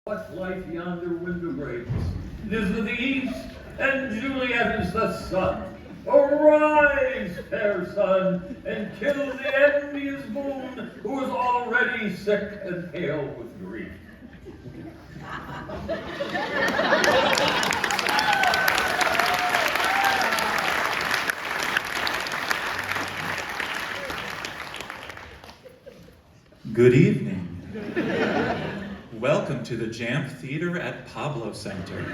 What light yonder window breaks? It is the east, and Juliet is the sun. Arise, fair sun, and kill the envious moon, who is already sick and pale with grief. Good evening. Welcome to the Jamp Theater at Pablo Center.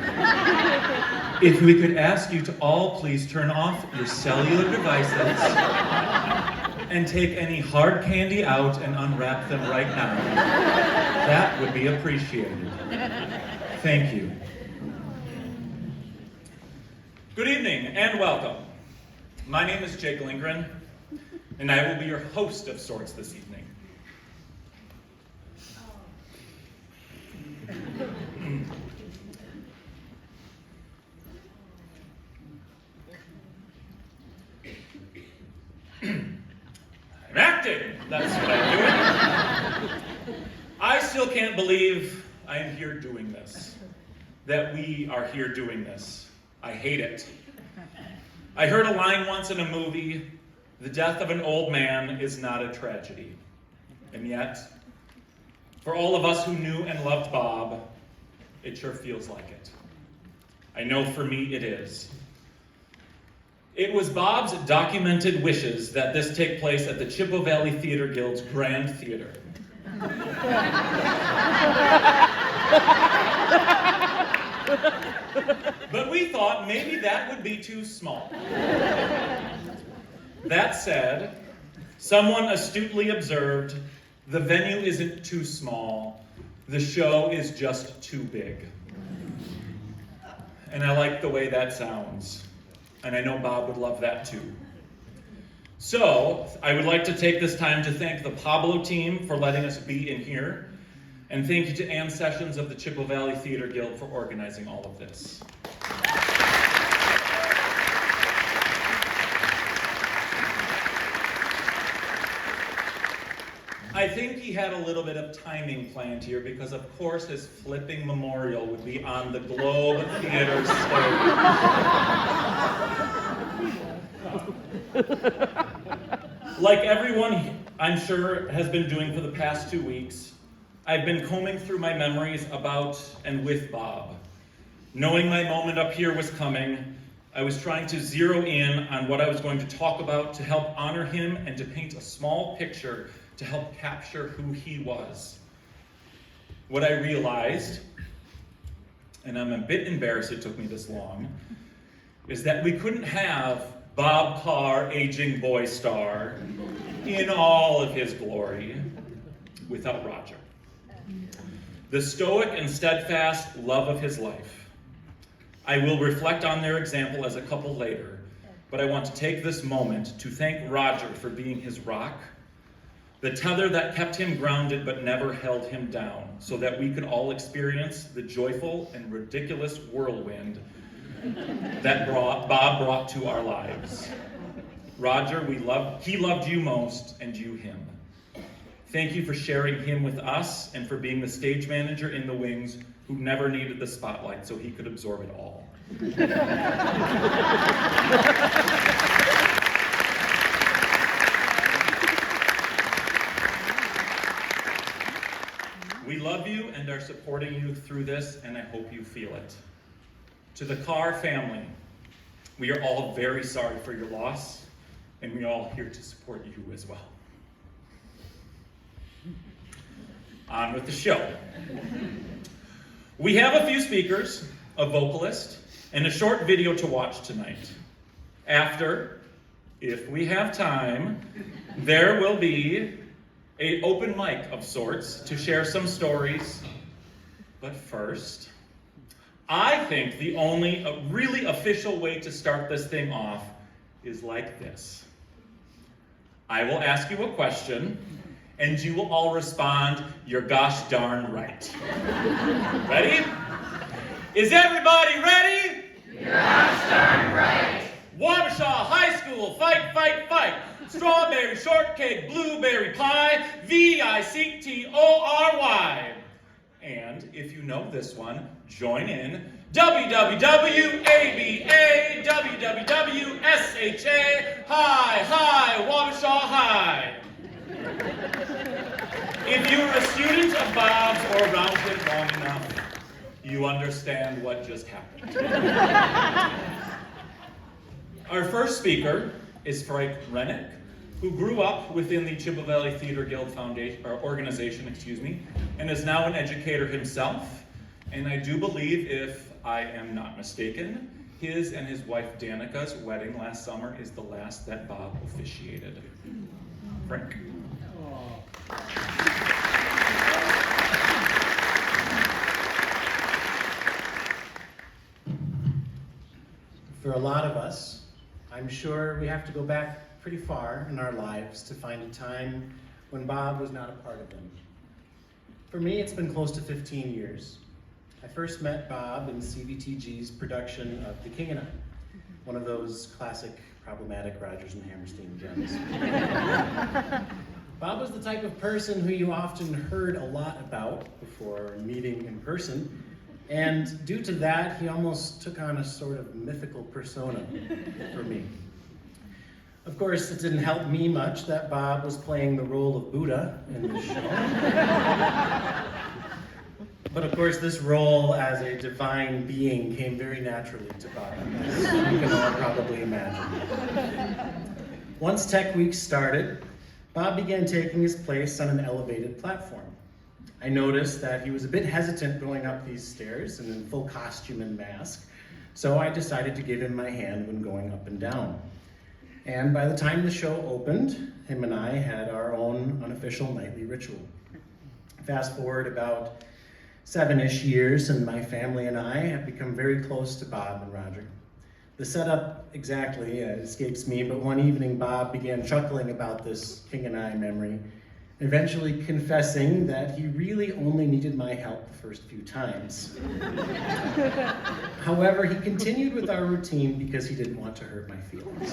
If we could ask you to all please turn off your cellular devices and take any hard candy out and unwrap them right now. That would be appreciated. Thank you. Good evening and welcome. My name is Jake Lindgren, and I will be your host of sorts this evening. I'm acting. That's what I'm doing. I still can't believe I am here doing this. That we are here doing this. I hate it. I heard a line once in a movie, the death of an old man is not a tragedy. And yet, for all of us who knew and loved Bob, it sure feels like it. I know for me it is. It was Bob's documented wishes that this take place at the Chippewa Valley Theater Guild's Grand Theater. But we thought maybe that would be too small. That said, someone astutely observed, the venue isn't too small, the show is just too big. And I like the way that sounds. And I know Bob would love that too. So, I would like to take this time to thank the Pablo team for letting us be in here. And thank you to Ann Sessions of the Chippewa Valley Theater Guild for organizing all of this. I think he had a little bit of timing planned here because, of course, his flipping memorial would be on the Globe Theater stage. Like everyone, I'm sure, has been doing for the past 2 weeks, I've been combing through my memories about and with Bob. Knowing my moment up here was coming, I was trying to zero in on what I was going to talk about to help honor him and to paint a small picture to help capture who he was. What I realized, and I'm a bit embarrassed it took me this long, is that we couldn't have Bob Carr, aging boy star, in all of his glory without Roger. The stoic and steadfast love of his life. I will reflect on their example as a couple later, but I want to take this moment to thank Roger for being his rock, the tether that kept him grounded but never held him down, so that we could all experience the joyful and ridiculous whirlwind that Bob brought to our lives. Roger, he loved you most, and you him. Thank you for sharing him with us and for being the stage manager in the wings who never needed the spotlight so he could absorb it all. We love you and are supporting you through this, and I hope you feel it. To the Carr family, we are all very sorry for your loss, and we are all here to support you as well. On with the show. We have a few speakers, a vocalist, and a short video to watch tonight. After, if we have time, there will be an open mic of sorts to share some stories. But first, I think the only really official way to start this thing off is like this. I will ask you a question, and you will all respond, "You're gosh darn right." Ready? Is everybody ready? You're gosh darn right. Wabasha High School, fight, fight, fight. Strawberry shortcake, blueberry pie, VICTORY. And And if you know this one, join in. WWW-ABA, WWW-SHA, High, Wabasha High. If you were a student of Bob's or around him long enough, you understand what just happened. Our first speaker is Frank Rennick, who grew up within the Chippewa Valley Theater Guild organization, and is now an educator himself. And I do believe, if I am not mistaken, his and his wife Danica's wedding last summer is the last that Bob officiated. Frank. For a lot of us, I'm sure we have to go back pretty far in our lives to find a time when Bob was not a part of them. For me, it's been close to 15 years. I first met Bob in CVTG's production of The King and I, one of those classic problematic Rodgers and Hammerstein gems. Bob was the type of person who you often heard a lot about before meeting in person, and due to that, he almost took on a sort of mythical persona for me. Of course, it didn't help me much that Bob was playing the role of Buddha in the show. But of course, this role as a divine being came very naturally to Bob, as you can all probably imagine. Once Tech Week started, Bob began taking his place on an elevated platform. I noticed that he was a bit hesitant going up these stairs and in full costume and mask, so I decided to give him my hand when going up and down. And by the time the show opened, him and I had our own unofficial nightly ritual. Fast forward about 7-ish years, and my family and I have become very close to Bob and Roger. The setup exactly escapes me, but one evening Bob began chuckling about this King and I memory, eventually confessing that he really only needed my help the first few times. However, he continued with our routine because he didn't want to hurt my feelings.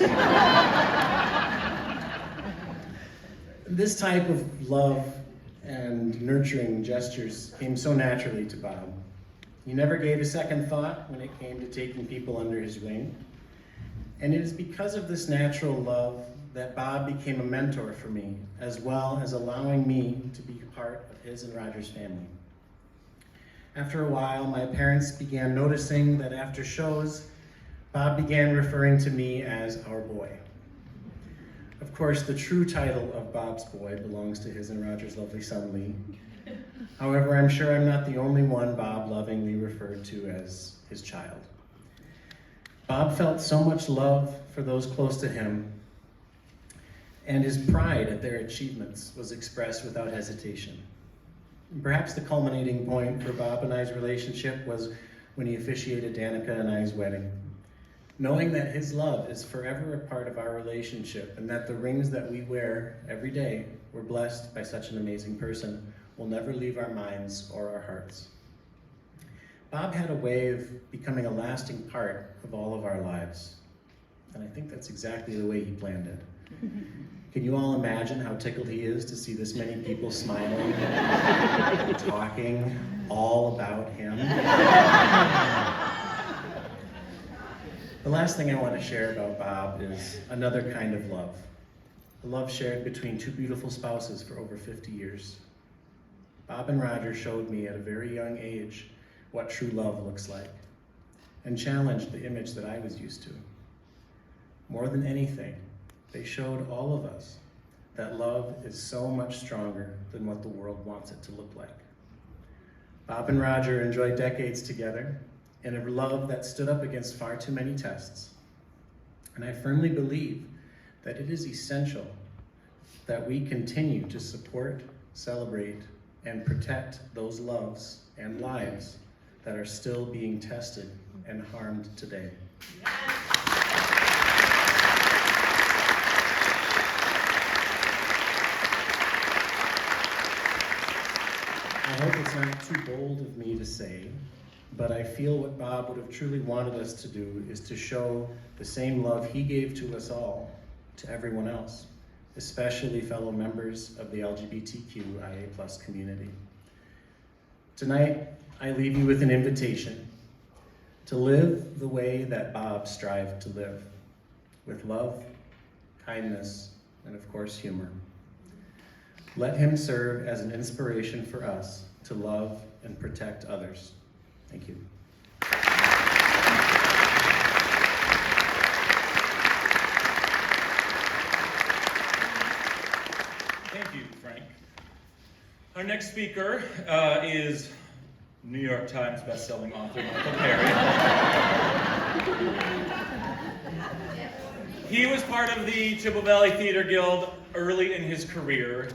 This type of love and nurturing gestures came so naturally to Bob. He never gave a second thought when it came to taking people under his wing. And it is because of this natural love that Bob became a mentor for me, as well as allowing me to be a part of his and Roger's family. After a while, my parents began noticing that after shows, Bob began referring to me as our boy. Of course, the true title of Bob's boy belongs to his and Roger's lovely son, Lee. However, I'm sure I'm not the only one Bob lovingly referred to as his child. Bob felt so much love for those close to him, and his pride at their achievements was expressed without hesitation. Perhaps the culminating point for Bob and I's relationship was when he officiated Danica and I's wedding. Knowing that his love is forever a part of our relationship, and that the rings that we wear every day were blessed by such an amazing person, will never leave our minds or our hearts. Bob had a way of becoming a lasting part of all of our lives, and I think that's exactly the way he planned it. Can you all imagine how tickled he is to see this many people smiling, talking all about him? The last thing I want to share about Bob is another kind of love. A love shared between two beautiful spouses for over 50 years. Bob and Roger showed me at a very young age what true love looks like, and challenged the image that I was used to. More than anything, they showed all of us that love is so much stronger than what the world wants it to look like. Bob and Roger enjoyed decades together in a love that stood up against far too many tests. And I firmly believe that it is essential that we continue to support, celebrate, and protect those loves and lives that are still being tested and harmed today. I hope it's not too bold of me to say, but I feel what Bob would have truly wanted us to do is to show the same love he gave to us all, to everyone else, especially fellow members of the LGBTQIA+ community. Tonight, I leave you with an invitation to live the way that Bob strived to live, with love, kindness, and of course, humor. Let him serve as an inspiration for us to love and protect others. Thank you. Thank you, Frank. Our next speaker is New York Times bestselling author Michael Perry. He was part of the Chippewa Valley Theater Guild early in his career,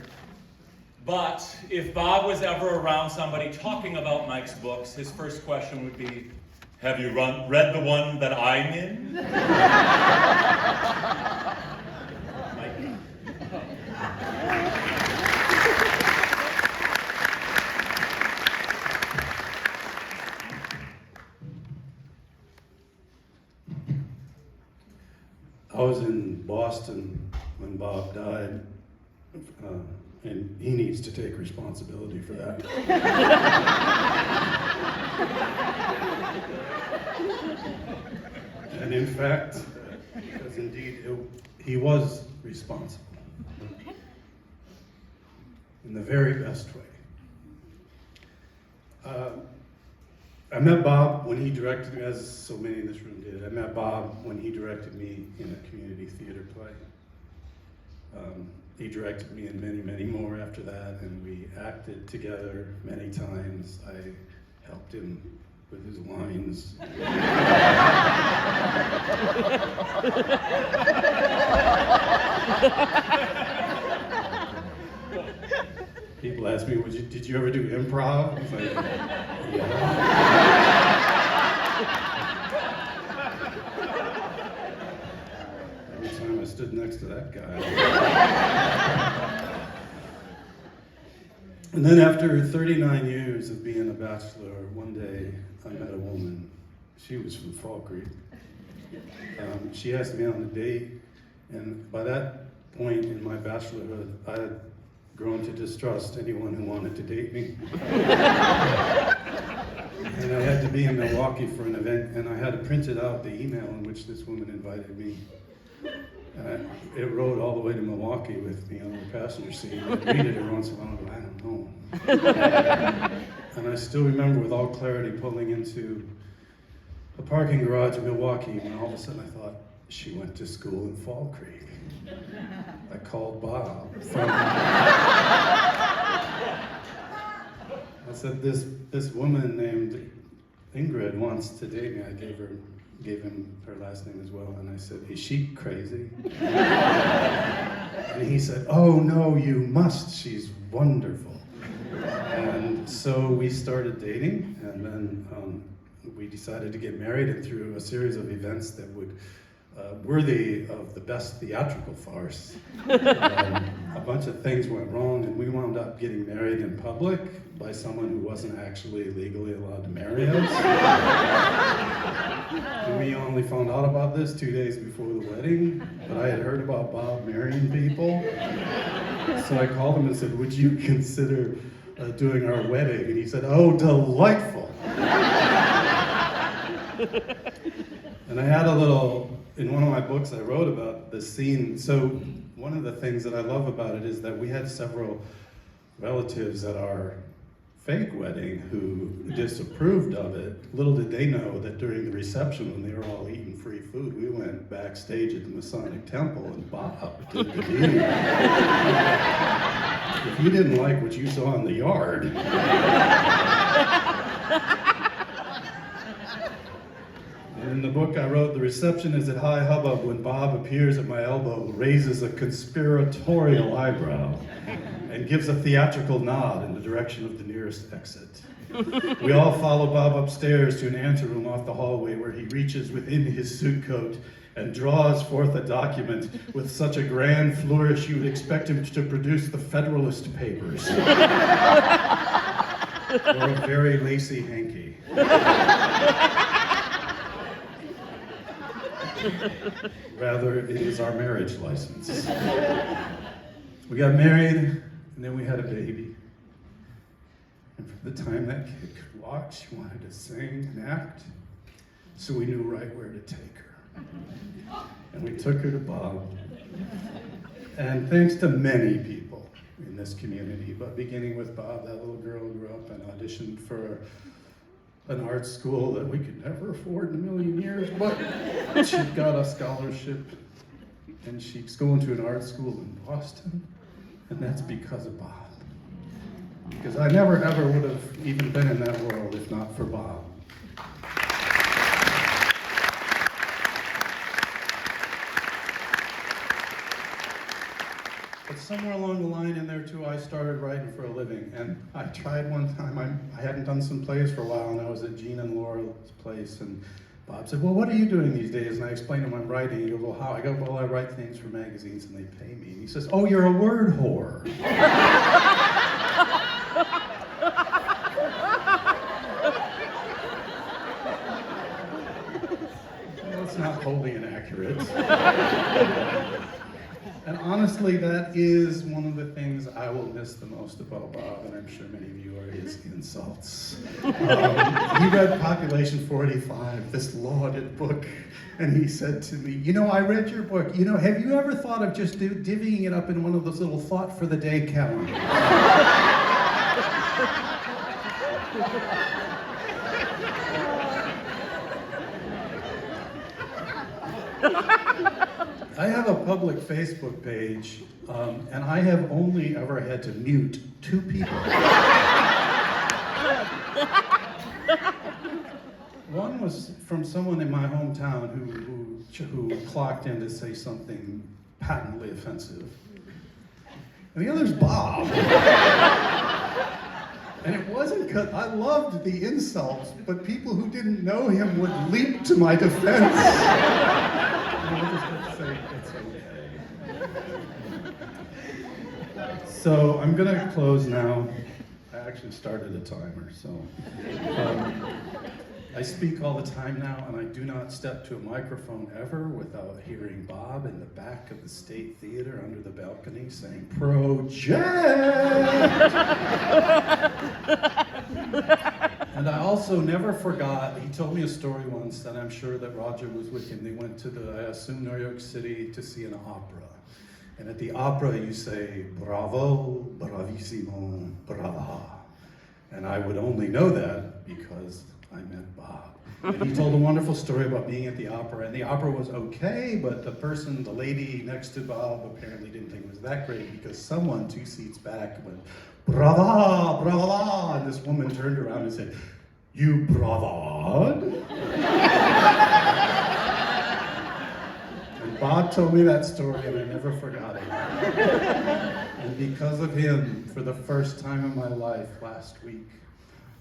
but if Bob was ever around somebody talking about Mike's books, his first question would be, "Have you read the one that I'm in?" Mike. I was in Boston when Bob died, and he needs to take responsibility for that. And in fact, because indeed he was responsible in the very best way. I met Bob when he directed me, as so many in this room did. I met Bob when he directed me in a community theater play. He directed me in many, many more after that, and we acted together many times. I helped him with his lines. People ask me, did you ever do improv? I was like, yeah. Every time I stood next to that guy. And then after 39 years of being a bachelor, one day I met a woman. She was from Fall Creek. She asked me on a date, and by that point in my bachelorhood, I had grown to distrust anyone who wanted to date me. And I had to be in Milwaukee for an event, and I had printed out the email in which this woman invited me. It rode all the way to Milwaukee with me on the passenger seat. I'd read it every once in a while and go, I don't know. And I still remember with all clarity pulling into a parking garage in Milwaukee when all of a sudden I thought, she went to school in Fall Creek. I called Bob. I said, this woman named Ingrid wants to date me. I gave him her last name as well, and I said, is she crazy? And he said, oh no, you must, she's wonderful. And so we started dating, and then we decided to get married, and through a series of events that would worthy of the best theatrical farce. A bunch of things went wrong, and we wound up getting married in public by someone who wasn't actually legally allowed to marry us. And we only found out about this 2 days before the wedding, but I had heard about Bob marrying people. So I called him and said, would you consider doing our wedding? And he said, oh, delightful. And I had a little, in one of my books I wrote about the scene. So one of the things that I love about it is that we had several relatives at our fake wedding who disapproved of it. Little did they know that during the reception when they were all eating free food, we went backstage at the Masonic Temple and Bob did the deed. If you didn't like what you saw in the yard, in the book I wrote, the reception is at high hubbub when Bob appears at my elbow, raises a conspiratorial eyebrow, and gives a theatrical nod in the direction of the nearest exit. We all follow Bob upstairs to an anteroom off the hallway where he reaches within his suit coat and draws forth a document with such a grand flourish you would expect him to produce the Federalist Papers. Or a very lacy hanky. Rather, it is our marriage license. We got married, and then we had a baby. And from the time that kid could walk, she wanted to sing and act, so we knew right where to take her. And we took her to Bob. And thanks to many people in this community, but beginning with Bob, that little girl grew up and auditioned for an art school that we could never afford in a million years, but she got a scholarship, and she's going to an art school in Boston, and that's because of Bob. Because I never ever would have even been in that world if not for Bob. But somewhere along the line in there too, I started writing for a living. And I tried one time, I hadn't done some plays for a while, and I was at Gene and Laura's place, and Bob said, well, what are you doing these days? And I explained to him I'm writing. He goes, well, how? I go, well, I write things for magazines and they pay me. And he says, oh, you're a word whore. Well, it's not wholly inaccurate. And honestly, that is one of the things I will miss the most about Bob, and I'm sure many of you are his insults. He read Population 45, this lauded book, and he said to me, you know, I read your book. You know, have you ever thought of just divvying it up in one of those little thought for the day calendars? I have a public Facebook page, and I have only ever had to mute 2 people. One was from someone in my hometown who clocked in to say something patently offensive. And the other's Bob. And it wasn't because I loved the insults, but people who didn't know him would leap to my defense. I just have to say it's okay. So I'm going to close now. I actually started a timer, so. I speak all the time now, and I do not step to a microphone ever without hearing Bob in the back of the State Theater under the balcony saying, "Project!" And I also never forgot, he told me a story once that I'm sure that Roger was with him. They went to I assume, New York City to see an opera. And at the opera you say, bravo, bravissimo, brava. And I would only know that because I met Bob. And he told a wonderful story about being at the opera, and the opera was okay, but the lady next to Bob apparently didn't think it was that great because someone 2 seats back went, brava, brava, and this woman turned around and said, you bravad? And Bob told me that story and I never forgot it. And because of him, for the first time in my life last week,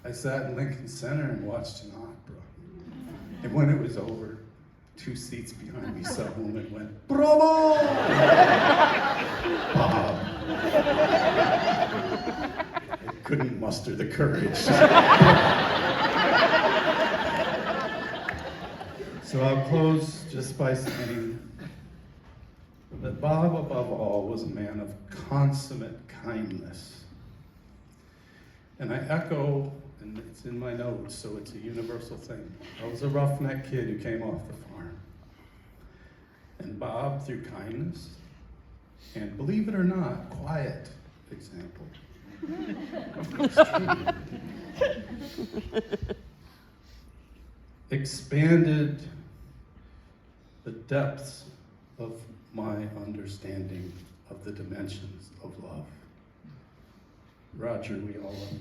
I sat in Lincoln Center and watched an opera. And when it was over, 2 seats behind me, some woman went, bravo! Bob. I couldn't muster the courage. So I'll close just by saying that Bob, above all, was a man of consummate kindness. And I echo, and it's in my notes, so it's a universal thing. I was a roughneck kid who came off the farm. And Bob, through kindness, and believe it or not, quiet example, expanded the depths of my understanding of the dimensions of love. Roger, we all love you.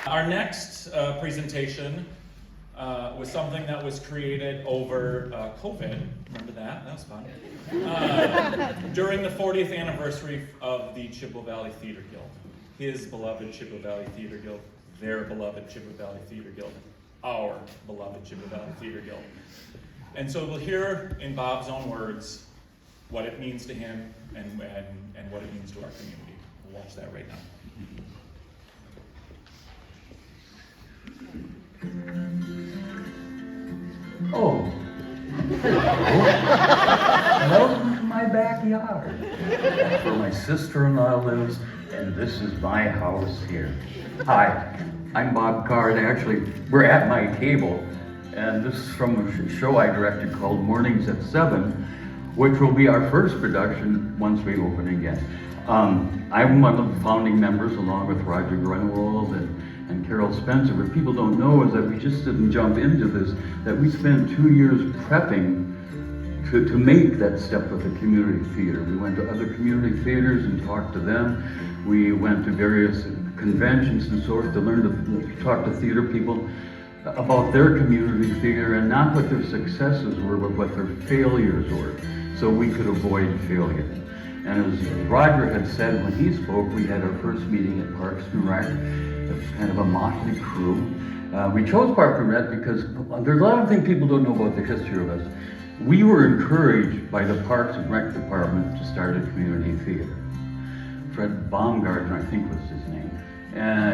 Our next presentation was something that was created over COVID. Remember that? That was fun. During the 40th anniversary of the Chippewa Valley Theater Guild. His beloved Chippewa Valley Theater Guild, their beloved Chippewa Valley Theater Guild, our beloved Chippewa Valley Theater Guild. And so we'll hear in Bob's own words what it means to him and what it means to our community. We'll watch that right now. Oh, Welcome to my backyard. That's where my sister-in-law lives, and this is my house here. Hi, I'm Bob Carr, and actually, we're at my table, and this is from a show I directed called Mornings at 7, which will be our first production once we open again. I'm one of the founding members, along with Roger Grunwald and Carol Spencer. What people don't know is that we just didn't jump into this, that we spent 2 years prepping to make that step with the community theater. We went to other community theaters and talked to them. We went to various conventions and so forth to learn to talk to theater people about their community theater, and not what their successes were, but what their failures were, so we could avoid failure. And as Roger had said when he spoke, we had our first meeting at Parks and Rec. It was kind of a motley crew. We chose Parks and Rec because there's a lot of things people don't know about the history of us. We were encouraged by the Parks and Rec department to start a community theater. Fred Baumgartner, I think was his name.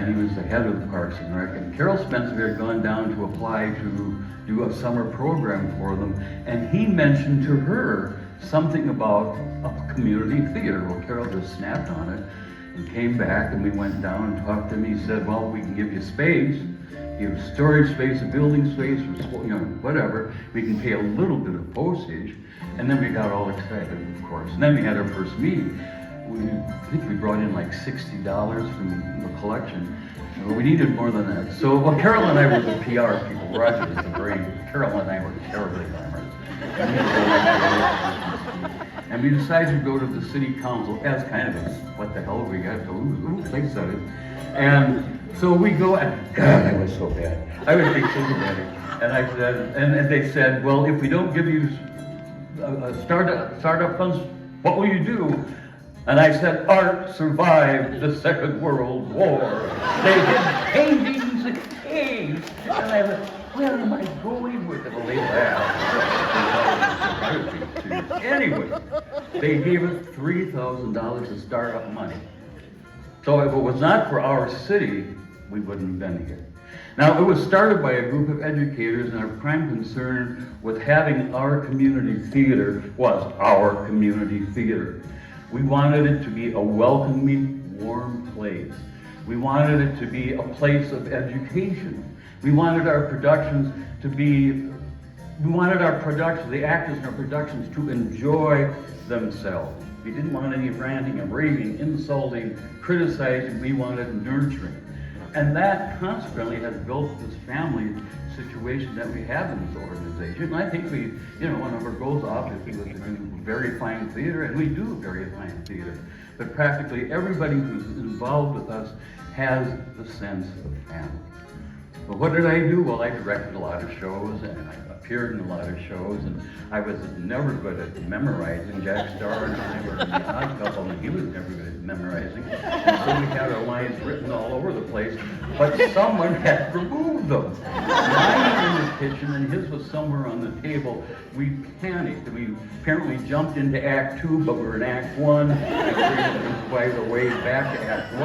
He was the head of the Parks and Rec. And Carol Spencer had gone down to apply to do a summer program for them. And he mentioned to her something about a community theater. Well, Carol just snapped on it and came back, and we went down and talked to him. He said, well, we can give you space. You have storage space, a building space, whatever. We can pay a little bit of postage. And then we got all excited, of course. And then we had our first meeting. I think we brought in like $60 from the collection. Well, we needed more than that. So, well, Carol and I were the PR people. Roger was the brain. Carol and I were terribly glamorous. And we decided to go to the city council as kind of a, what the hell we got to, ooh, place that is. And so we go, and God, I was so bad. I was being so dramatic. And I said, and they said, well, if we don't give you startup funds, what will you do? And I said, art survived the Second World War. They did paintings and caves. And I said, where am I going with it? Well, they laughed. Anyway, they gave us $3,000 of startup money. So if it was not for our city, we wouldn't have been here. Now, it was started by a group of educators, and our prime concern with having our community theater was our community theater. We wanted it to be a welcoming, warm place. We wanted it to be a place of education. We wanted our productions to be, the actors in our productions to enjoy themselves. We didn't want any ranting and raving, insulting, criticizing. We wanted nurturing. And that consequently has built this family situation that we have in this organization. And I think we, one of our goals obviously was to do very fine theater, and we do very fine theater. But practically everybody who's involved with us has the sense of family. But what did I do? Well, I directed a lot of shows, and I appeared in a lot of shows, and I was never good at memorizing. Jack Starr and I were in the Odd Couple, and he was never good at memorizing. And so we had our lines written all over the place, but someone had removed them. Mine was in the kitchen, and his was somewhere on the table. We panicked, and we apparently jumped into Act 2, but we were in Act 1, and we were quite a ways back to Act 1,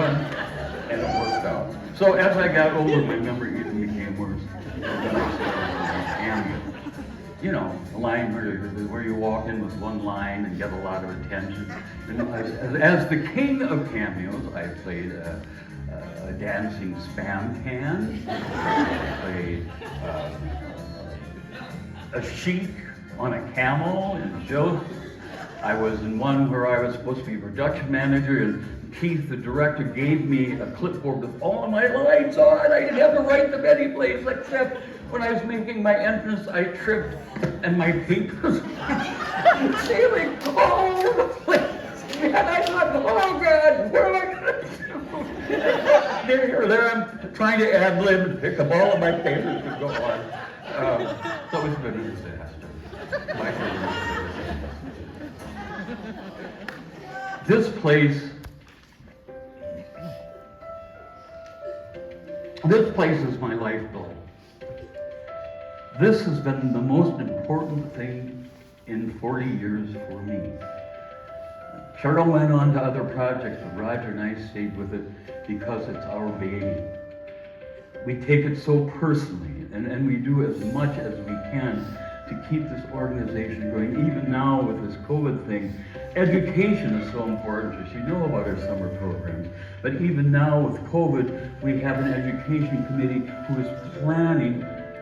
and it worked out. So as I got older, my memory even became worse. And, a line where you walk in with one line and get a lot of attention. And as the king of cameos, I played a dancing spam can. I played a sheik on a camel in shows. I was in one where I was supposed to be a production manager, and Keith, the director, gave me a clipboard with all of my lines on. I didn't have to write them any place, except when I was making my entrance, I tripped, and my papers sailing all over the place. And I thought, oh God, what am I going to do? There I'm trying to ad-lib and pick up all of my papers to go on. So it's been a disaster. My This place is my life goal. This has been the most important thing in 40 years for me. Cheryl went on to other projects, but Roger and I stayed with it because it's our baby. We take it so personally, and we do as much as we can to keep this organization going. Even now with this COVID thing, education is so important. As you know about our summer programs, but even now with COVID, we have an education committee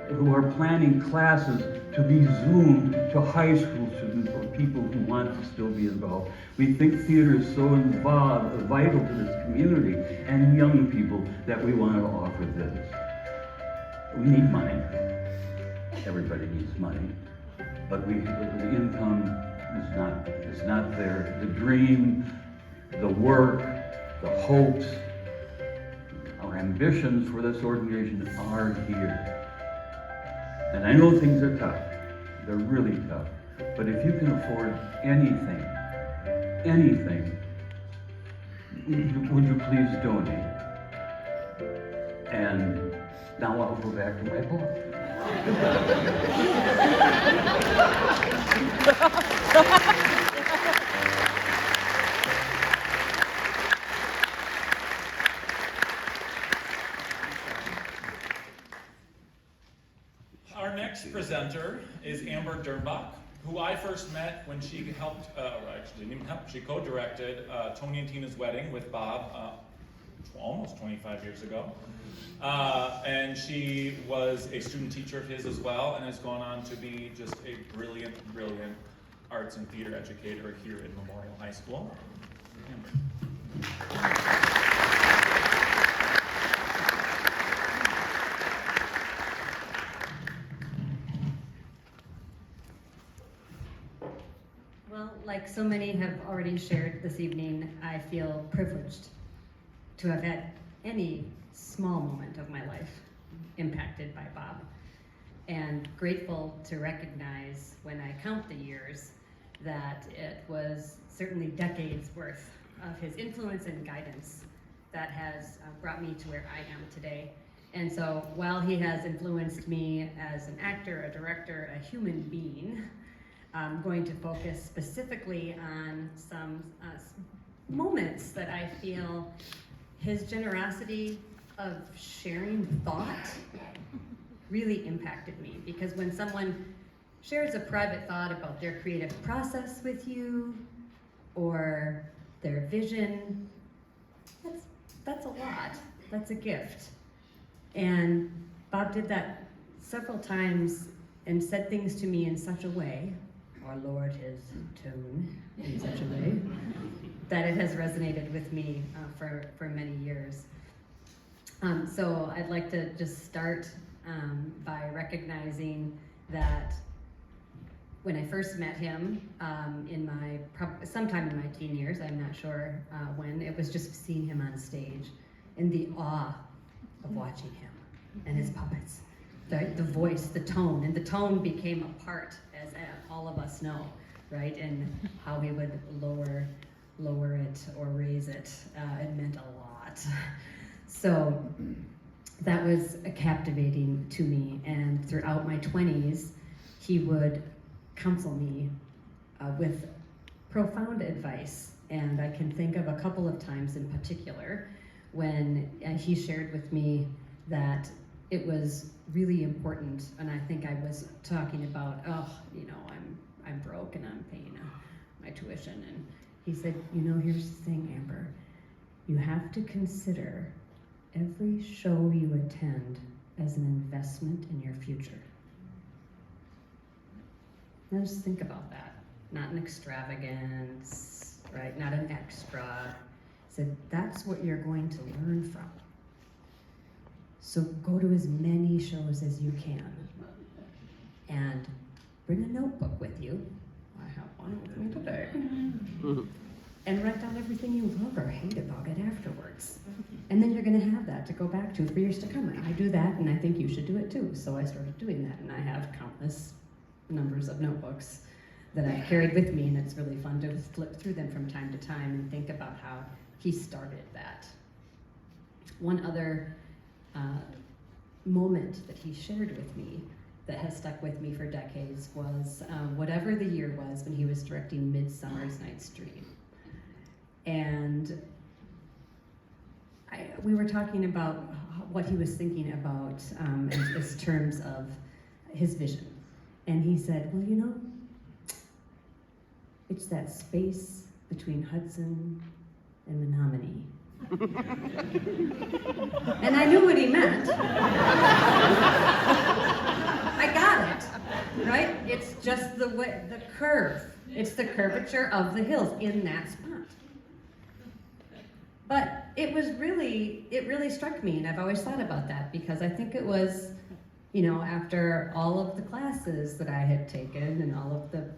who are planning classes to be Zoomed to high school students or people who want to still be involved. We think theater is so vital to this community and young people that we want to offer this. We need money. Everybody needs money, but the income is not there. The dream, the work, the hopes, our ambitions for this organization are here. And I know things are tough. They're really tough. But if you can afford anything, would you please donate? And now I'll go back to my book. Our next presenter is Amber Dernbach, who I first met when she helped, actually didn't even help, she co-directed Tony and Tina's Wedding with Bob almost 25 years ago. And she was a student teacher of his as well, and has gone on to be just a brilliant, brilliant arts and theater educator here at Memorial High School. Amber. Well, like so many have already shared this evening, I feel privileged to have had any small moment of my life impacted by Bob, and grateful to recognize when I count the years that it was certainly decades worth of his influence and guidance that has brought me to where I am today. And so while he has influenced me as an actor, a director, a human being, I'm going to focus specifically on some moments that I feel his generosity of sharing thought really impacted me. Because when someone shares a private thought about their creative process with you or their vision, that's a lot. That's a gift. And Bob did that several times and said things to me in such a way, or lowered his tone in such a way, that it has resonated with me for many years. So I'd like to just start by recognizing that when I first met him sometime in my teen years, I'm not sure when, it was just seeing him on stage and the awe of watching him and his puppets. The voice, the tone, and the tone became a part, as all of us know, right? And how he would lower it or raise it. It meant a lot. So that was captivating to me. And throughout my 20s, he would counsel me with profound advice. And I can think of a couple of times in particular when he shared with me that it was really important, and I think I was talking about, I'm broke and I'm paying my tuition, and he said, here's the thing, Amber, you have to consider every show you attend as an investment in your future. Now just think about that. Not an extravagance, right? Not an extra. He said, that's what you're going to learn from. So go to as many shows as you can and bring a notebook with you. I have one with me today. And write down everything you love or hate about it afterwards. And then you're gonna have that to go back to for years to come. And I do that, and I think you should do it too. So I started doing that, and I have countless numbers of notebooks that I've carried with me, and it's really fun to flip through them from time to time and think about how he started that. One other moment that he shared with me that has stuck with me for decades was whatever the year was when he was directing Midsummer's Night's Dream. And we were talking about what he was thinking about in terms of his vision. And he said, well, you know, it's that space between Hudson and Menominee. And I knew what he meant. I got it, right? It's just the way, the curve. It's the curvature of the hills in that spot. But it really struck me, and I've always thought about that because I think it was, you know, after all of the classes that I had taken and all of the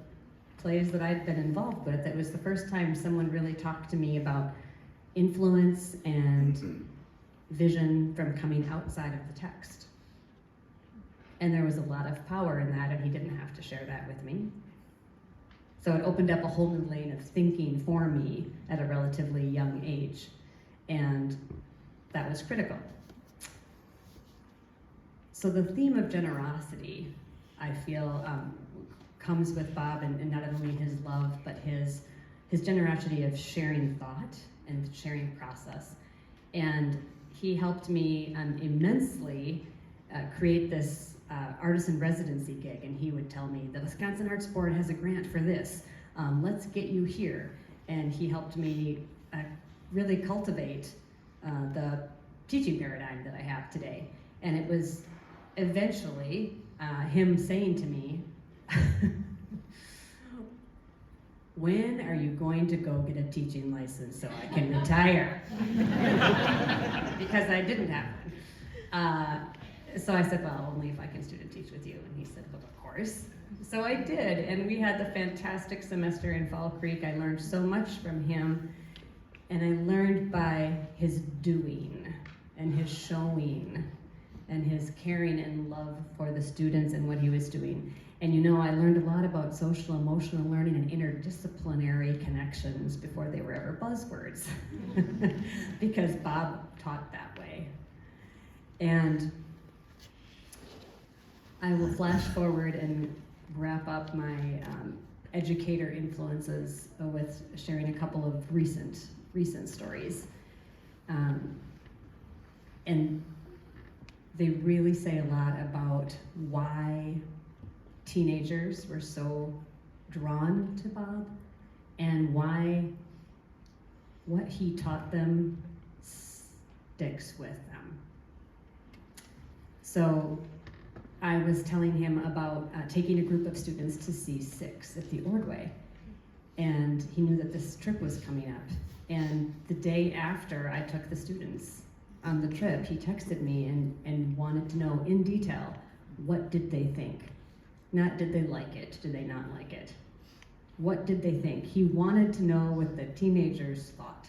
plays that I'd been involved with, it was the first time someone really talked to me about influence and vision from coming outside of the text. And there was a lot of power in that, and he didn't have to share that with me. So it opened up a whole new lane of thinking for me at a relatively young age, and that was critical. So the theme of generosity, I feel, comes with Bob, and not only his love, but his generosity of sharing thought and sharing process. And he helped me immensely create this artisan residency gig, and he would tell me, the Wisconsin Arts Board has a grant for this, let's get you here. And he helped me really cultivate the teaching paradigm that I have today. And it was eventually him saying to me, when are you going to go get a teaching license so I can retire? Because I didn't have one. So I said, well, only if I can student teach with you. And he said, well, of course. So I did, and we had the fantastic semester in Fall Creek. I learned so much from him, and I learned by his doing and his showing and his caring and love for the students and what he was doing. And you know, I learned a lot about social emotional learning and interdisciplinary connections before they were ever buzzwords, because Bob taught that way. And I will flash forward and wrap up my educator influences with sharing a couple of recent stories. And they really say a lot about why teenagers were so drawn to Bob and why what he taught them sticks with them. So I was telling him about taking a group of students to see Six at the Ordway, and he knew that this trip was coming up. And the day after I took the students on the trip, he texted me and wanted to know in detail, what did they think? Not did they like it, did they not like it? What did they think? He wanted to know what the teenagers thought.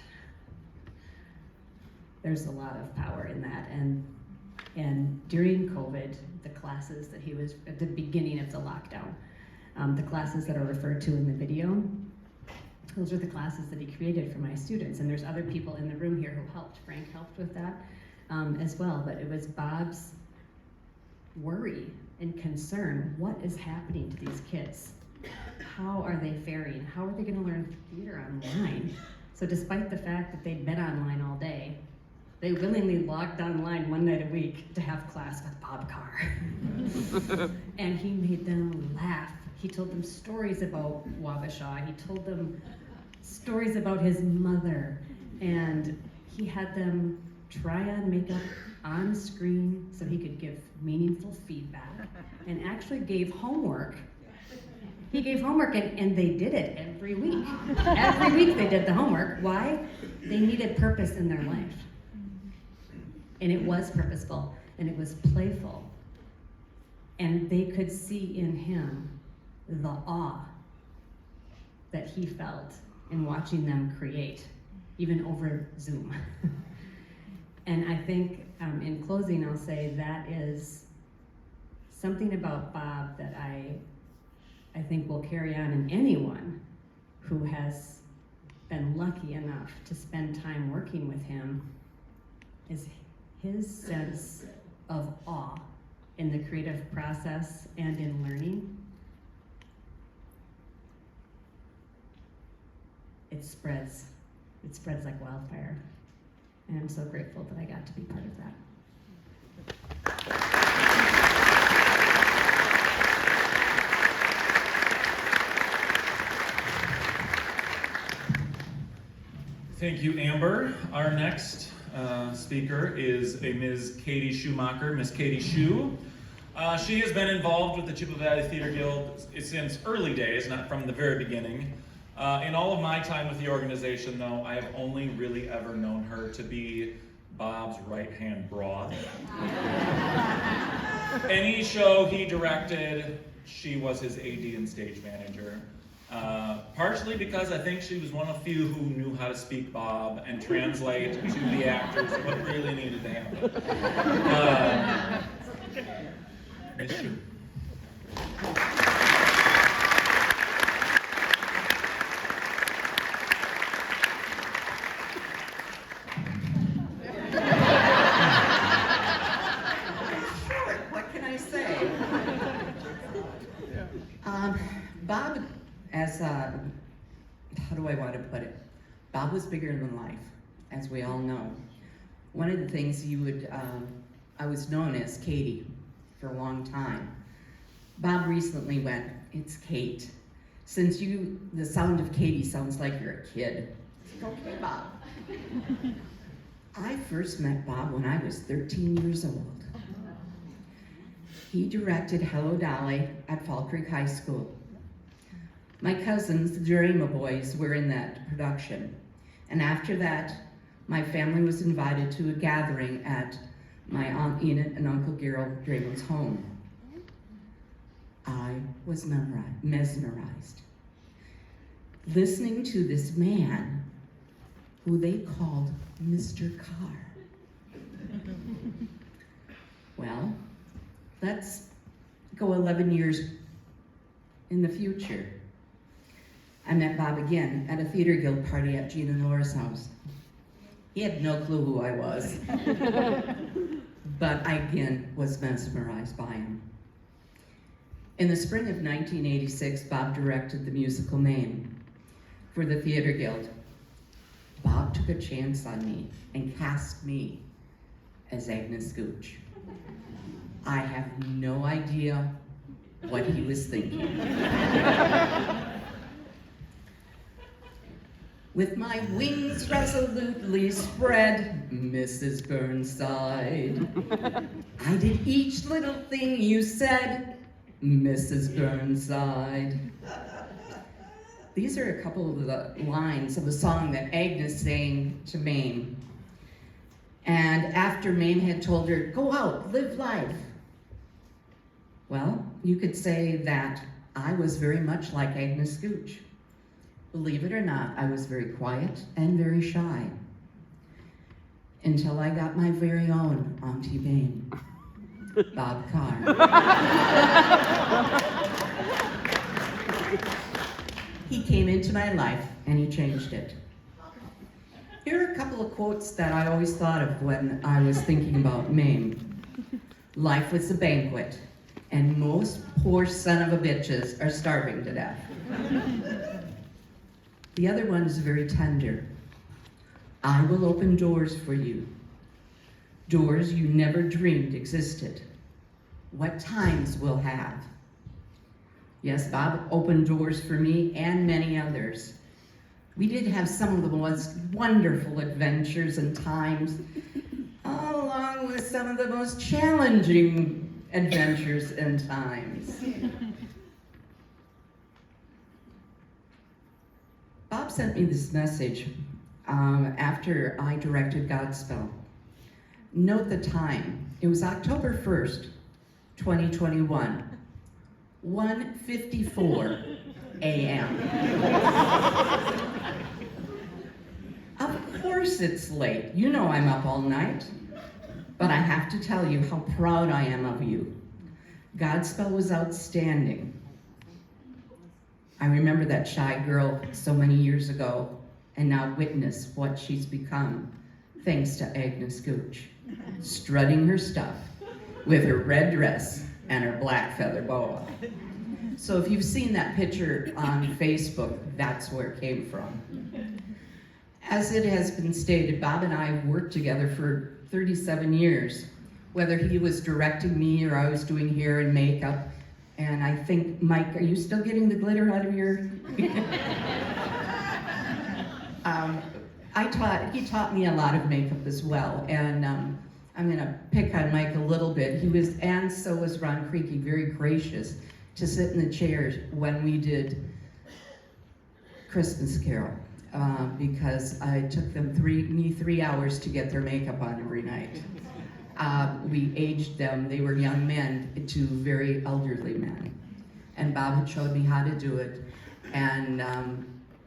There's a lot of power in that, and during COVID, the classes that he was, at the beginning of the lockdown, the classes that are referred to in the video, those are the classes that he created for my students. And there's other people in the room here who helped. Frank helped with that as well, but it was Bob's worry and concern. What is happening to these kids? How are they faring? How are they gonna learn theater online? So despite the fact that they'd been online all day, they willingly logged online one night a week to have class with Bob Carr. And he made them laugh. He told them stories about Wabasha. He told them stories about his mother. And he had them try on makeup on screen so he could give meaningful feedback, and actually gave homework. He gave homework, and they did it every week. Every week they did the homework. Why? They needed purpose in their life. And it was purposeful, and it was playful. And they could see in him the awe that he felt in watching them create, even over Zoom. And I think in closing, I'll say that is something about Bob that I think will carry on in anyone who has been lucky enough to spend time working with him, is his sense of awe in the creative process and in learning. It spreads like wildfire. And I'm so grateful that I got to be part of that. Thank you, Amber. Our next speaker is a Ms. Katie Schumacher. Miss Katie Schu. She has been involved with the Chippewa Valley Theater Guild since early days, not from the very beginning. In all of my time with the organization, though, I have only really ever known her to be Bob's right-hand broad. Any show he directed, she was his AD and stage manager. Partially because I think she was one of few who knew how to speak Bob and translate to the actors what really needed to happen. Ms. Schu. What can I say? Bob, as how do I want to put it? Bob was bigger than life, as we all know. One of the things I was known as Katie for a long time. Bob recently went, "It's Kate. Since the sound of Katie sounds like you're a kid." Okay, Bob. I first met Bob when I was 13 years old. He directed Hello Dolly at Fall Creek High School. My cousins, the Drama Boys, were in that production. And after that, my family was invited to a gathering at my Aunt Enid and Uncle Gerald Dramon's home. I was mesmerized. Listening to this man who they called Mr. Carr. Well, let's go 11 years in the future. I met Bob again at a theater guild party at Gene and Laura's house. He had no clue who I was, but I again was mesmerized by him. In the spring of 1986, Bob directed the musical Mame for the Theater Guild. Bob took a chance on me and cast me as Agnes Gooch. I have no idea what he was thinking. With my wings resolutely spread, Mrs. Burnside, I did each little thing you said, Mrs. Burnside. These are a couple of the lines of a song that Agnes sang to Mame. And after Mame had told her, "Go out, live life." Well, you could say that I was very much like Agnes Gooch. Believe it or not, I was very quiet and very shy. Until I got my very own Auntie Mame, Bob Carr. He came into my life and he changed it. Here are a couple of quotes that I always thought of when I was thinking about Mame. "Life was a banquet, and most poor son of a bitches are starving to death." The other one is very tender. "I will open doors for you, doors you never dreamed existed. What times we'll have." Yes, Bob opened doors for me and many others. We did have some of the most wonderful adventures and times, along with some of the most challenging adventures and times. Bob sent me this message after I directed Godspell. Note the time. It was October 1st, 2021, 1:54 a.m. Of course it's late. You know I'm up all night. But I have to tell you how proud I am of you. Godspell was outstanding. I remember that shy girl so many years ago, and now witness what she's become, thanks to Agnes Gooch, strutting her stuff with her red dress and her black feather boa. So if you've seen that picture on Facebook, that's where it came from. As it has been stated, Bob and I have worked together for 37 years, whether he was directing me or I was doing hair and makeup. And I think, Mike, are you still getting the glitter out of your... He taught me a lot of makeup as well, and I'm gonna pick on Mike a little bit. He was, and so was Ron Creaky, very gracious to sit in the chairs when we did Christmas Carol, because I took them 3 hours to get their makeup on every night. We aged them, they were young men to very elderly men. And Bob had showed me how to do it, and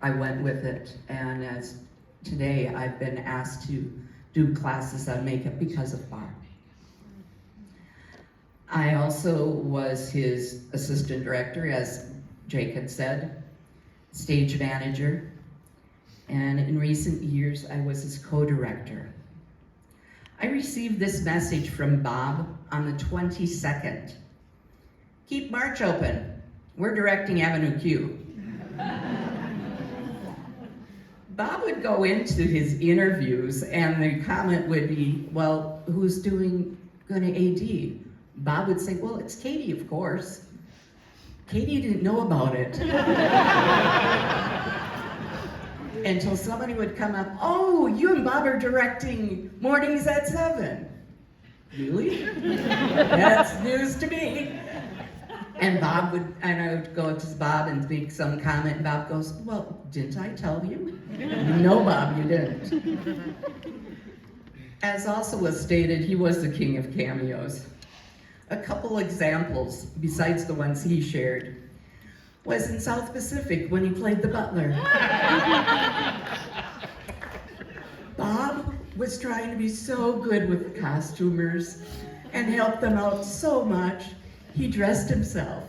I went with it. And as today, I've been asked to do classes on makeup because of Bob. I also was his assistant director, as Jake had said, stage manager, and in recent years, I was his co-director. I received this message from Bob on the 22nd. Keep March open. We're directing Avenue Q. Bob would go into his interviews and the comment would be, well, who's gonna AD? Bob would say, well, it's Katie, of course. Katie didn't know about it. Until somebody would come up, oh, you and Bob are directing Mornings at 7. Really? That's news to me. And I would go to Bob and make some comment, and Bob goes, well, didn't I tell you? No, Bob, you didn't. As also was stated, he was the king of cameos. A couple examples, besides the ones he shared, was in South Pacific when he played the butler. Bob was trying to be so good with the costumers and help them out so much, he dressed himself.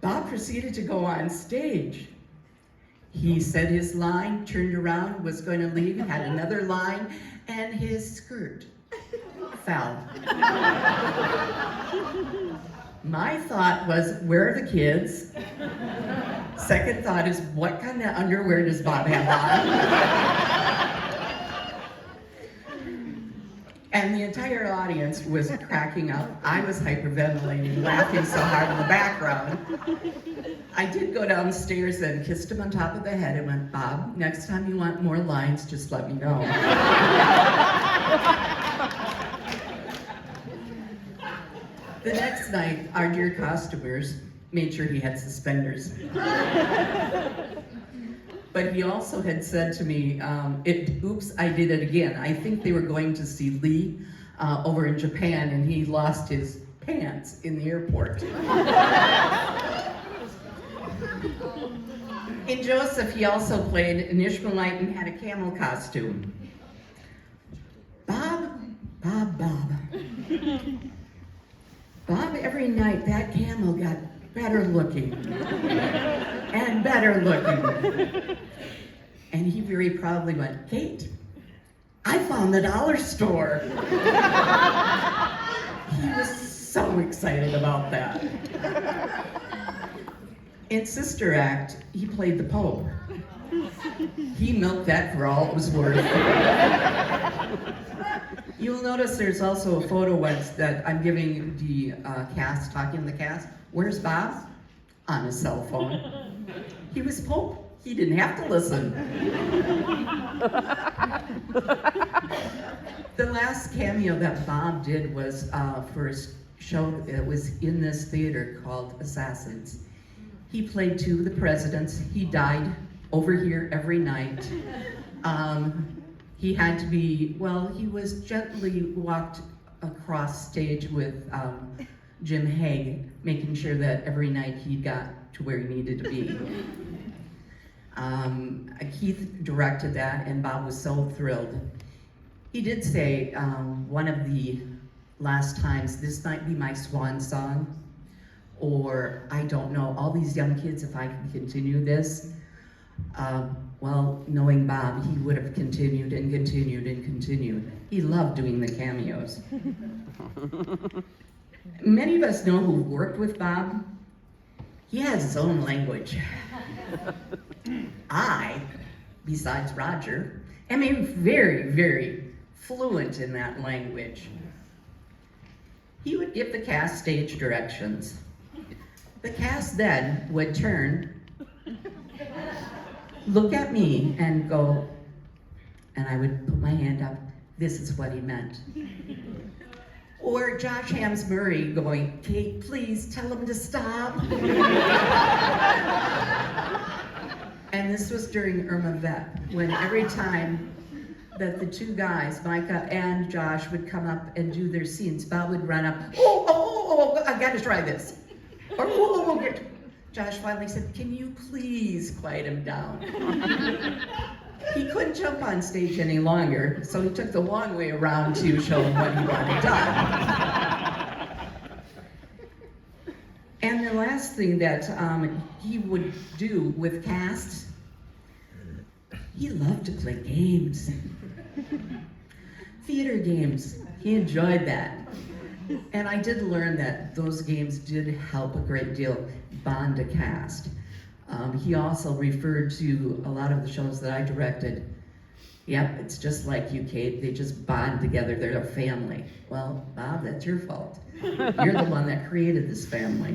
Bob proceeded to go on stage. He said his line, turned around, was going to leave, had another line, and his skirt fell. My thought was, where are the kids? Second thought is, what kind of underwear does Bob have on? And the entire audience was cracking up. I was hyperventilating, laughing so hard in the background. I did go downstairs and kissed him on top of the head and went, Bob, next time you want more lines, just let me know. The next night, our dear costumers made sure he had suspenders. But he also had said to me, oops, I did it again. I think they were going to see Lee over in Japan, and he lost his pants in the airport. In Joseph, he also played an Ishmaelite and had a camel costume. Bob. Bob, every night that camel got better looking and better looking. And he very proudly went, Kate, I found the dollar store. He was so excited about that. In Sister Act, he played the Pope. He milked that for all it was worth. You'll notice there's also a photo once that I'm giving the cast, talking to the cast. Where's Bob? On his cell phone. He was Pope. He didn't have to listen. The last cameo that Bob did was for a show that was in this theater called Assassins. He played two of the presidents. He died over here every night. He had to be, well, he was gently walked across stage with Jim Haig, making sure that every night he got to where he needed to be. Keith directed that, and Bob was so thrilled. He did say one of the last times, this might be my swan song, or I don't know, all these young kids, if I can continue this. Well, knowing Bob, he would have continued and continued and continued. He loved doing the cameos. Many of us know who worked with Bob. He has his own language. I, besides Roger, am a very, very fluent in that language. He would give the cast stage directions. The cast then would turn look at me and go, and I would put my hand up, this is what he meant. Or Josh Hams Murray going, Kate, please tell him to stop. And this was during Irma Vep, when every time that the two guys, Micah and Josh, would come up and do their scenes, Bob would run up, oh, I gotta try this. Or, Josh finally said, can you please quiet him down? He couldn't jump on stage any longer, so he took the long way around to show him what he wanted done. And the last thing that he would do with casts, he loved to play games. Theater games, he enjoyed that. And I did learn that those games did help a great deal bond a cast. He also referred to a lot of the shows that I directed. Yep, it's just like you, Kate. They just bond together. They're a family. Well, Bob, that's your fault. You're the one that created this family.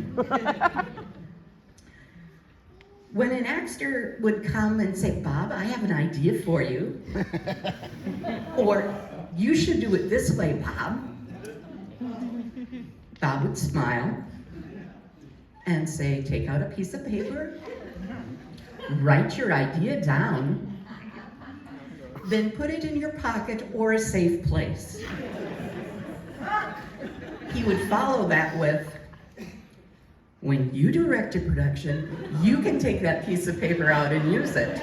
When an actor would come and say, Bob, I have an idea for you. Or, you should do it this way, Bob. Bob would smile and say, take out a piece of paper, write your idea down, then put it in your pocket or a safe place. He would follow that with, when you direct a production, you can take that piece of paper out and use it.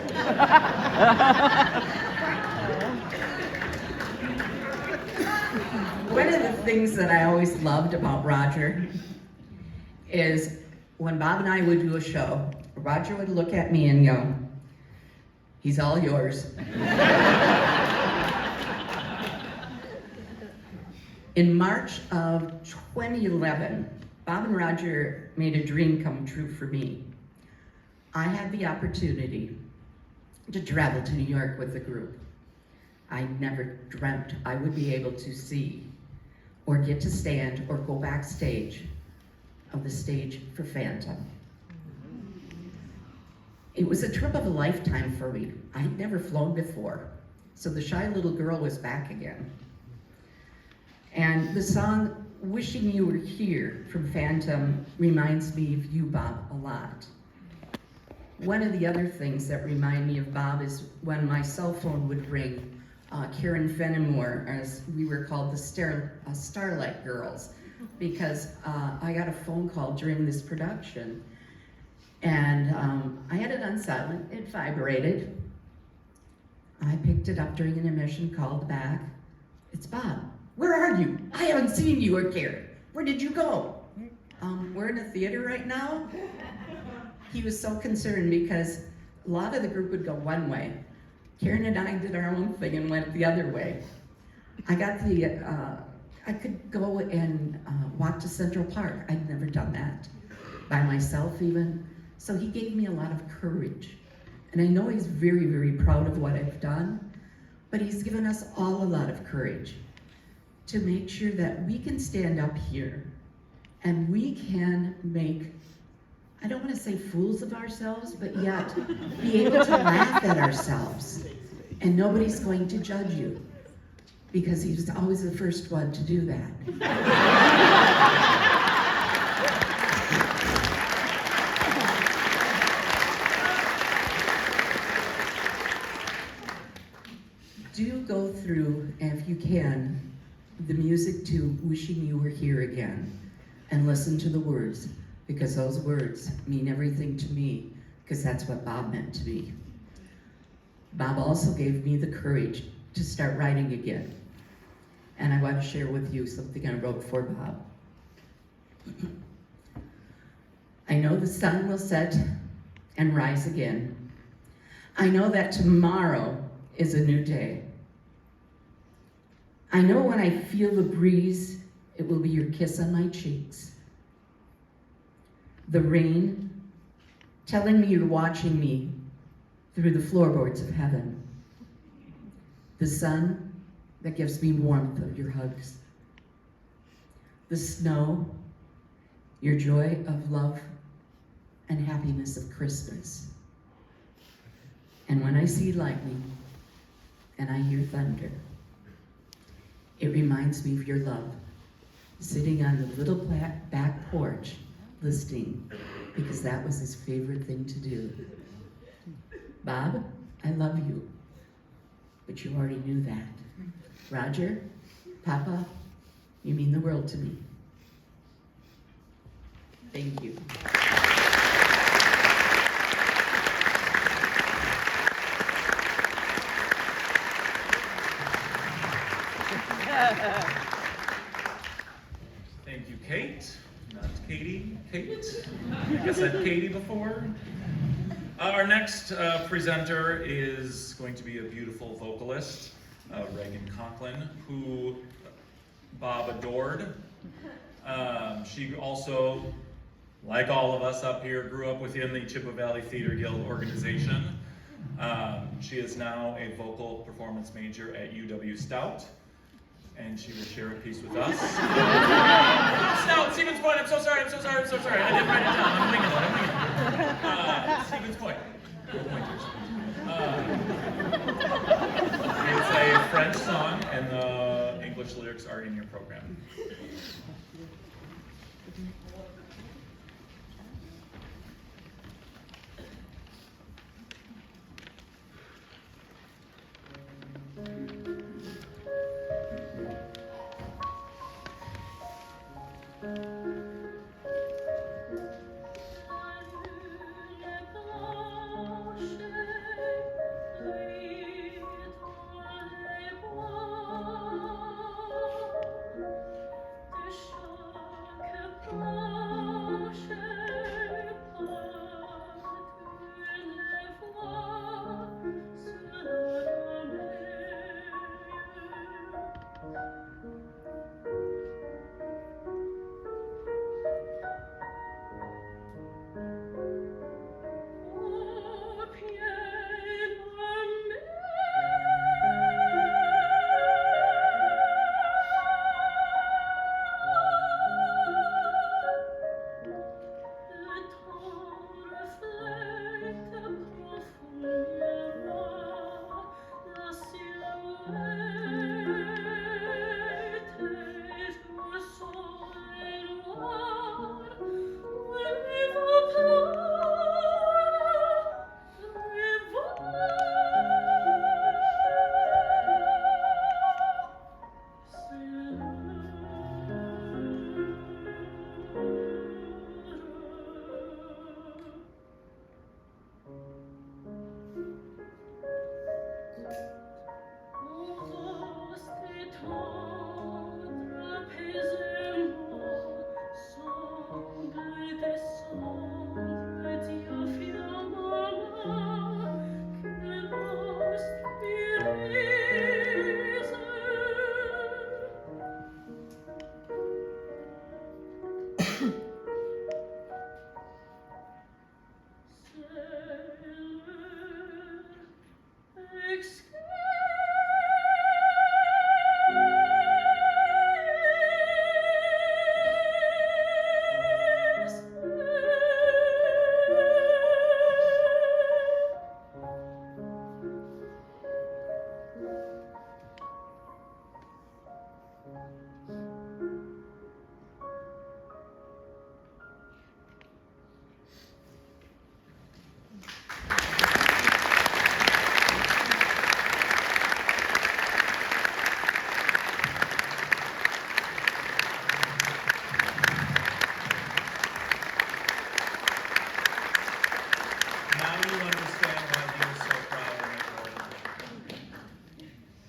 One of the things that I always loved about Roger is when Bob and I would do a show, Roger would look at me and go, he's all yours. In March of 2011, Bob and Roger made a dream come true for me. I had the opportunity to travel to New York with the group. I never dreamt I would be able to see or get to stand or go backstage of the stage for Phantom. It was a trip of a lifetime for me. I had never flown before, so the shy little girl was back again. And the song, Wishing You Were Here from Phantom, reminds me of you, Bob, a lot. One of the other things that remind me of Bob is when my cell phone would ring, Karen Fenimore, as we were called the Starlight Girls, because I got a phone call during this production, and I had it on silent, it vibrated. I picked it up during an intermission, called back. It's Bob. Where are you? I haven't seen you or Karen. Where did you go? We're in a theater right now. He was so concerned because a lot of the group would go one way. Karen and I did our own thing and went the other way. I could go and walk to Central Park. I'd never done that, by myself even. So he gave me a lot of courage. And I know he's very, very proud of what I've done, but he's given us all a lot of courage to make sure that we can stand up here and we can make, I don't want to say fools of ourselves, but yet be able to laugh at ourselves. And nobody's going to judge you, because he was always the first one to do that. Do go through, if you can, the music to Wishing You Were Here Again, and listen to the words, because those words mean everything to me, because that's what Bob meant to me. Bob also gave me the courage to start writing again. And I want to share with you something I wrote for Bob. I know the sun will set and rise again. I know that tomorrow is a new day. I know when I feel the breeze, it will be your kiss on my cheeks. The rain telling me you're watching me through the floorboards of heaven. The sun that gives me warmth of your hugs. The snow, your joy of love and happiness of Christmas. And when I see lightning and I hear thunder, it reminds me of your love, sitting on the little back porch listening, because that was his favorite thing to do. Bob, I love you, but you already knew that. Roger, Papa, you mean the world to me. Thank you. Thank you, Kate. Not Katie, Kate. I guess I've Katie before. Our next presenter is going to be a beautiful vocalist, Reagan Conklin, who Bob adored. She also, like all of us up here, grew up within the Chippewa Valley Theater Guild organization. She is now a vocal performance major at UW Stout, and she will share a piece with us. Stout, Stevens Point, I'm so sorry. I didn't write it down, I'm winging it. Stevens Point. It's a French song, and the English lyrics are in your program.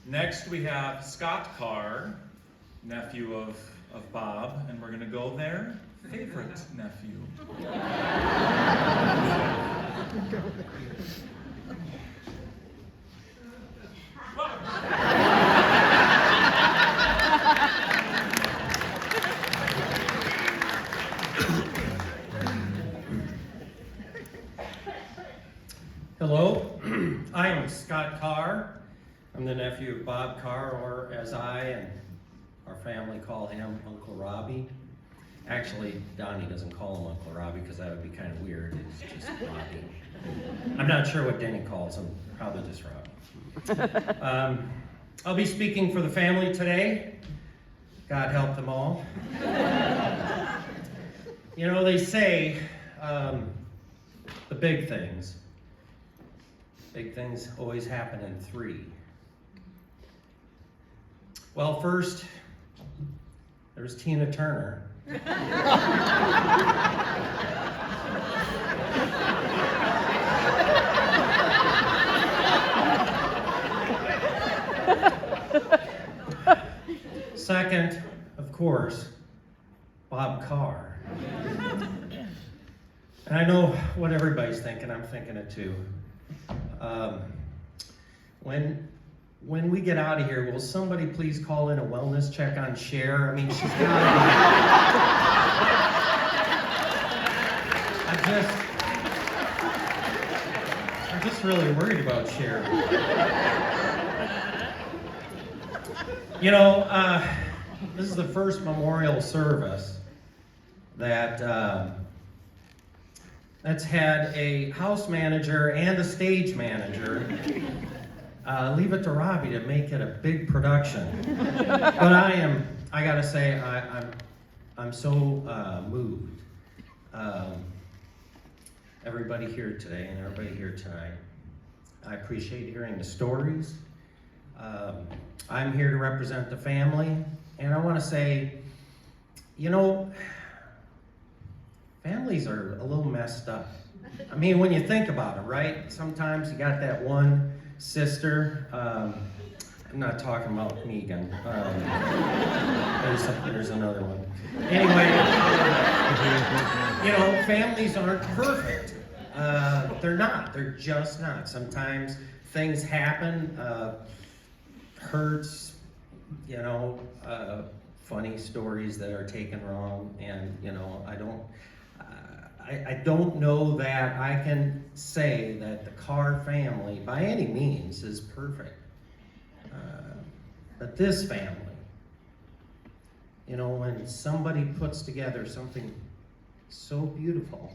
Next we have Scott Carr, nephew of Bob, and we're going to go there. Favorite nephew. Hello, I am Scott Carr. I'm the nephew of Bob Carr, or as I and our family call him, Uncle Robbie. Actually, Donnie doesn't call him Uncle Robbie because that would be kind of weird. It's just Robbie. I'm not sure what Denny calls him. Probably just Robbie. I'll be speaking for the family today. God help them all. You know, they say the big things always happen in three. Well, first, there's Tina Turner. Second, of course, Bob Carr. And I know what everybody's thinking. I'm thinking it too. When we get out of here, will somebody please call in a wellness check on Cher? I mean, she's got I'm just really worried about Cher. You know, this is the first memorial service that's had a house manager and a stage manager. Leave it to Robbie to make it a big production. But I gotta say, I'm so moved. Everybody here today and everybody here tonight, I appreciate hearing the stories. I'm here to represent the family, and I want to say, you know, families are a little messed up. I mean, when you think about it, right? Sometimes you got that one sister. I'm not talking about Megan. There's another one. Anyway, you know, families aren't perfect. They're not. They're just not. Sometimes things happen. Hurts, you know, funny stories that are taken wrong, and you know, I don't know that I can say that the Carr family by any means is perfect, but this family, you know, when somebody puts together something so beautiful.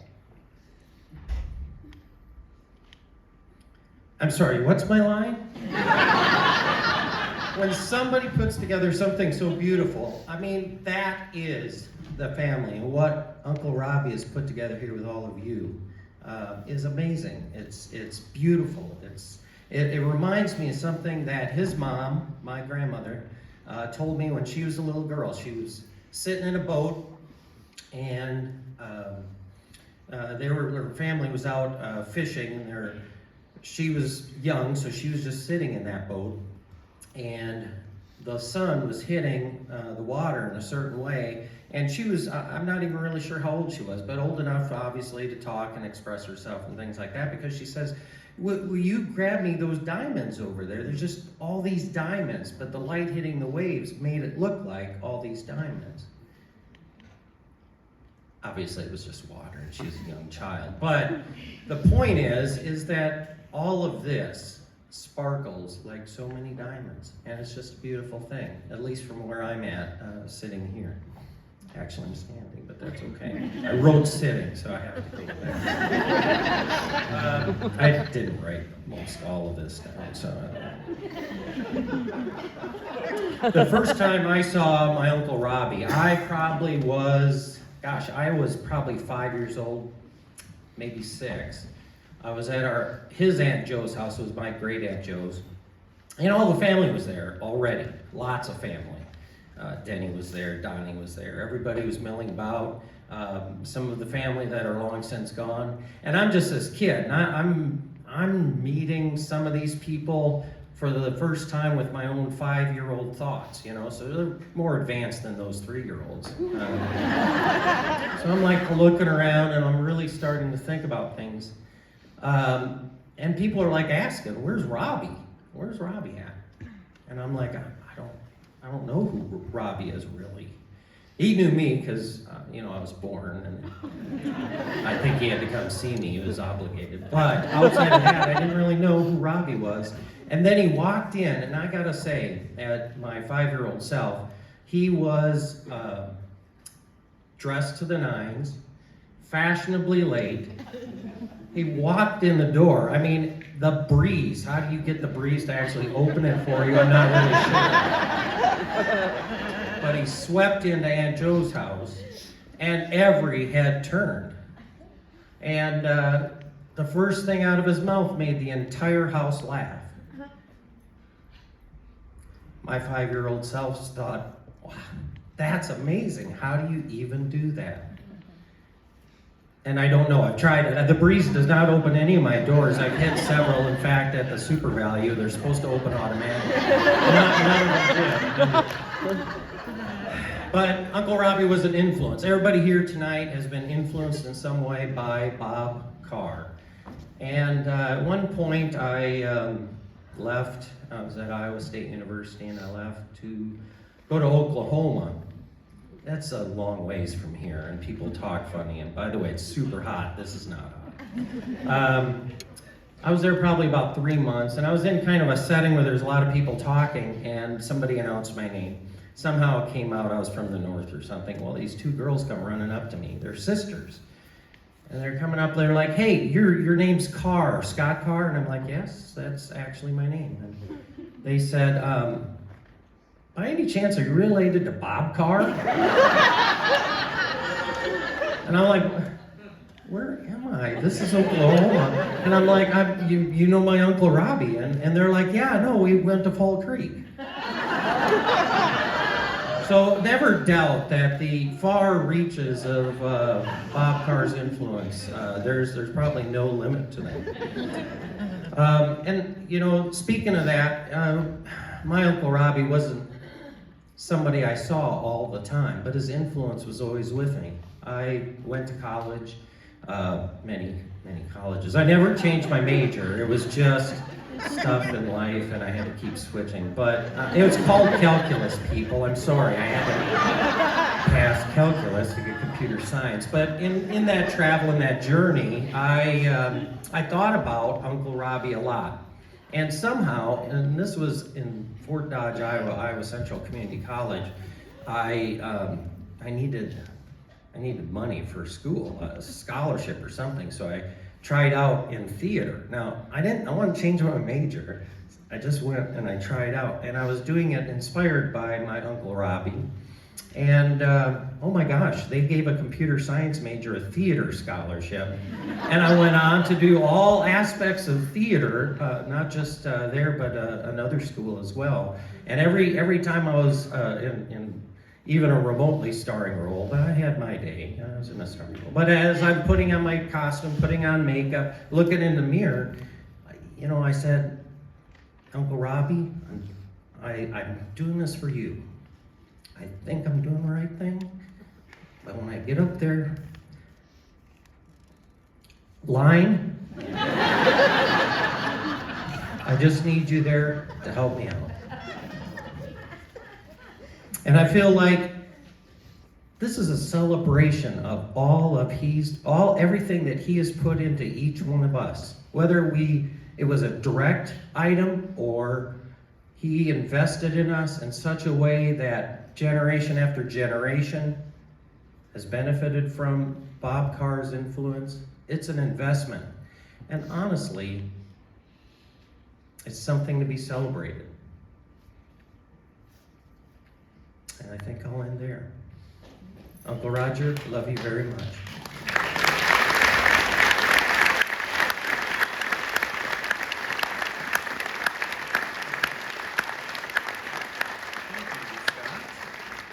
I'm sorry, what's my line? When somebody puts together something so beautiful, I mean, that is the family. And what Uncle Robbie has put together here with all of you is amazing. It's beautiful. It reminds me of something that his mom, my grandmother, told me when she was a little girl. She was sitting in a boat, and her family was out fishing, and she was young, so she was just sitting in that boat. And the sun was hitting the water in a certain way, and she was, I'm not even really sure how old she was, but old enough obviously to talk and express herself and things like that, because she says, will you grab me those diamonds over there? There's just all these diamonds, but the light hitting the waves made it look like all these diamonds. Obviously it was just water, and she was a young child, but the point is that all of this sparkles like so many diamonds, and it's just a beautiful thing, at least from where I'm at, sitting here. Actually, I'm standing, but that's okay. I wrote sitting, so I have to go back. I didn't write most all of this down, so the first time I saw my Uncle Robbie, I was probably 5 years old, maybe 6. I was at his Aunt Joe's house. It was my great Aunt Joe's. And all the family was there already. Lots of family. Denny was there, Donnie was there. Everybody was milling about. Some of the family that are long since gone. And I'm just this kid. And I'm meeting some of these people for the first time with my own 5-year-old thoughts, you know, so they're more advanced than those 3-year-olds. So I'm like looking around, and I'm really starting to think about things. And people are like asking, where's Robbie? Where's Robbie at? And I'm like, I don't know who Robbie is really. He knew me because, you know, I was born, and I think he had to come see me. He was obligated. But outside of that, I didn't really know who Robbie was. And then he walked in, and I gotta say, at my 5-year-old self, he was dressed to the nines, fashionably late. He walked in the door. I mean, the breeze. How do you get the breeze to actually open it for you? I'm not really sure. But he swept into Aunt Joe's house, and every head turned. And the first thing out of his mouth made the entire house laugh. My 5-year-old self thought, wow, that's amazing. How do you even do that? And I don't know, I've tried it. The breeze does not open any of my doors. I've hit several. In fact, at the Super Value, they're supposed to open automatically. None of them did. But Uncle Robbie was an influence. Everybody here tonight has been influenced in some way by Bob Carr. And at one point I left, I was at Iowa State University, and I left to go to Oklahoma. That's a long ways from here, and people talk funny, and by the way, it's super hot. This is not hot. I was there probably about 3 months, and I was in kind of a setting where there's a lot of people talking, and somebody announced my name. Somehow it came out I was from the north or something. Well, these 2 girls come running up to me. They're sisters. And they're coming up, they're like, hey, your name's Carr, Scott Carr? And I'm like, yes, that's actually my name. And they said, by any chance, are you related to Bob Carr? And I'm like, where am I? This is Oklahoma. And I'm like, you know my Uncle Robbie? And they're like, yeah, no, we went to Fall Creek. So never doubt that the far reaches of Bob Carr's influence, there's probably no limit to them. And, you know, speaking of that, my Uncle Robbie wasn't somebody I saw all the time, but his influence was always with me. I went to college, many colleges. I never changed my major. It was just stuff in life, and I had to keep switching. But it was called calculus, people. I'm sorry, I had to pass calculus to get computer science. But in that travel, in that journey, I thought about Uncle Robbie a lot. And somehow, and this was in Fort Dodge, Iowa Central Community College, I needed money for school, a scholarship or something, so I tried out in theater. Now, I want to change my major. I just went and I tried out, and I was doing it inspired by my Uncle Robbie. And oh my gosh, they gave a computer science major a theater scholarship. And I went on to do all aspects of theater, not just there, but another school as well. And every time I was in even a remotely starring role, but I had my day. I was in a starring role. But as I'm putting on my costume, putting on makeup, looking in the mirror, you know, I said, Uncle Robbie, I'm doing this for you. I think I'm doing the right thing, but when I get up there, line, I just need you there to help me out. And I feel like this is a celebration of everything that he has put into each one of us. Whether it was a direct item or he invested in us in such a way that generation after generation has benefited from Bob Carr's influence. It's an investment. And honestly, it's something to be celebrated. And I think I'll end there. Uncle Roger, love you very much.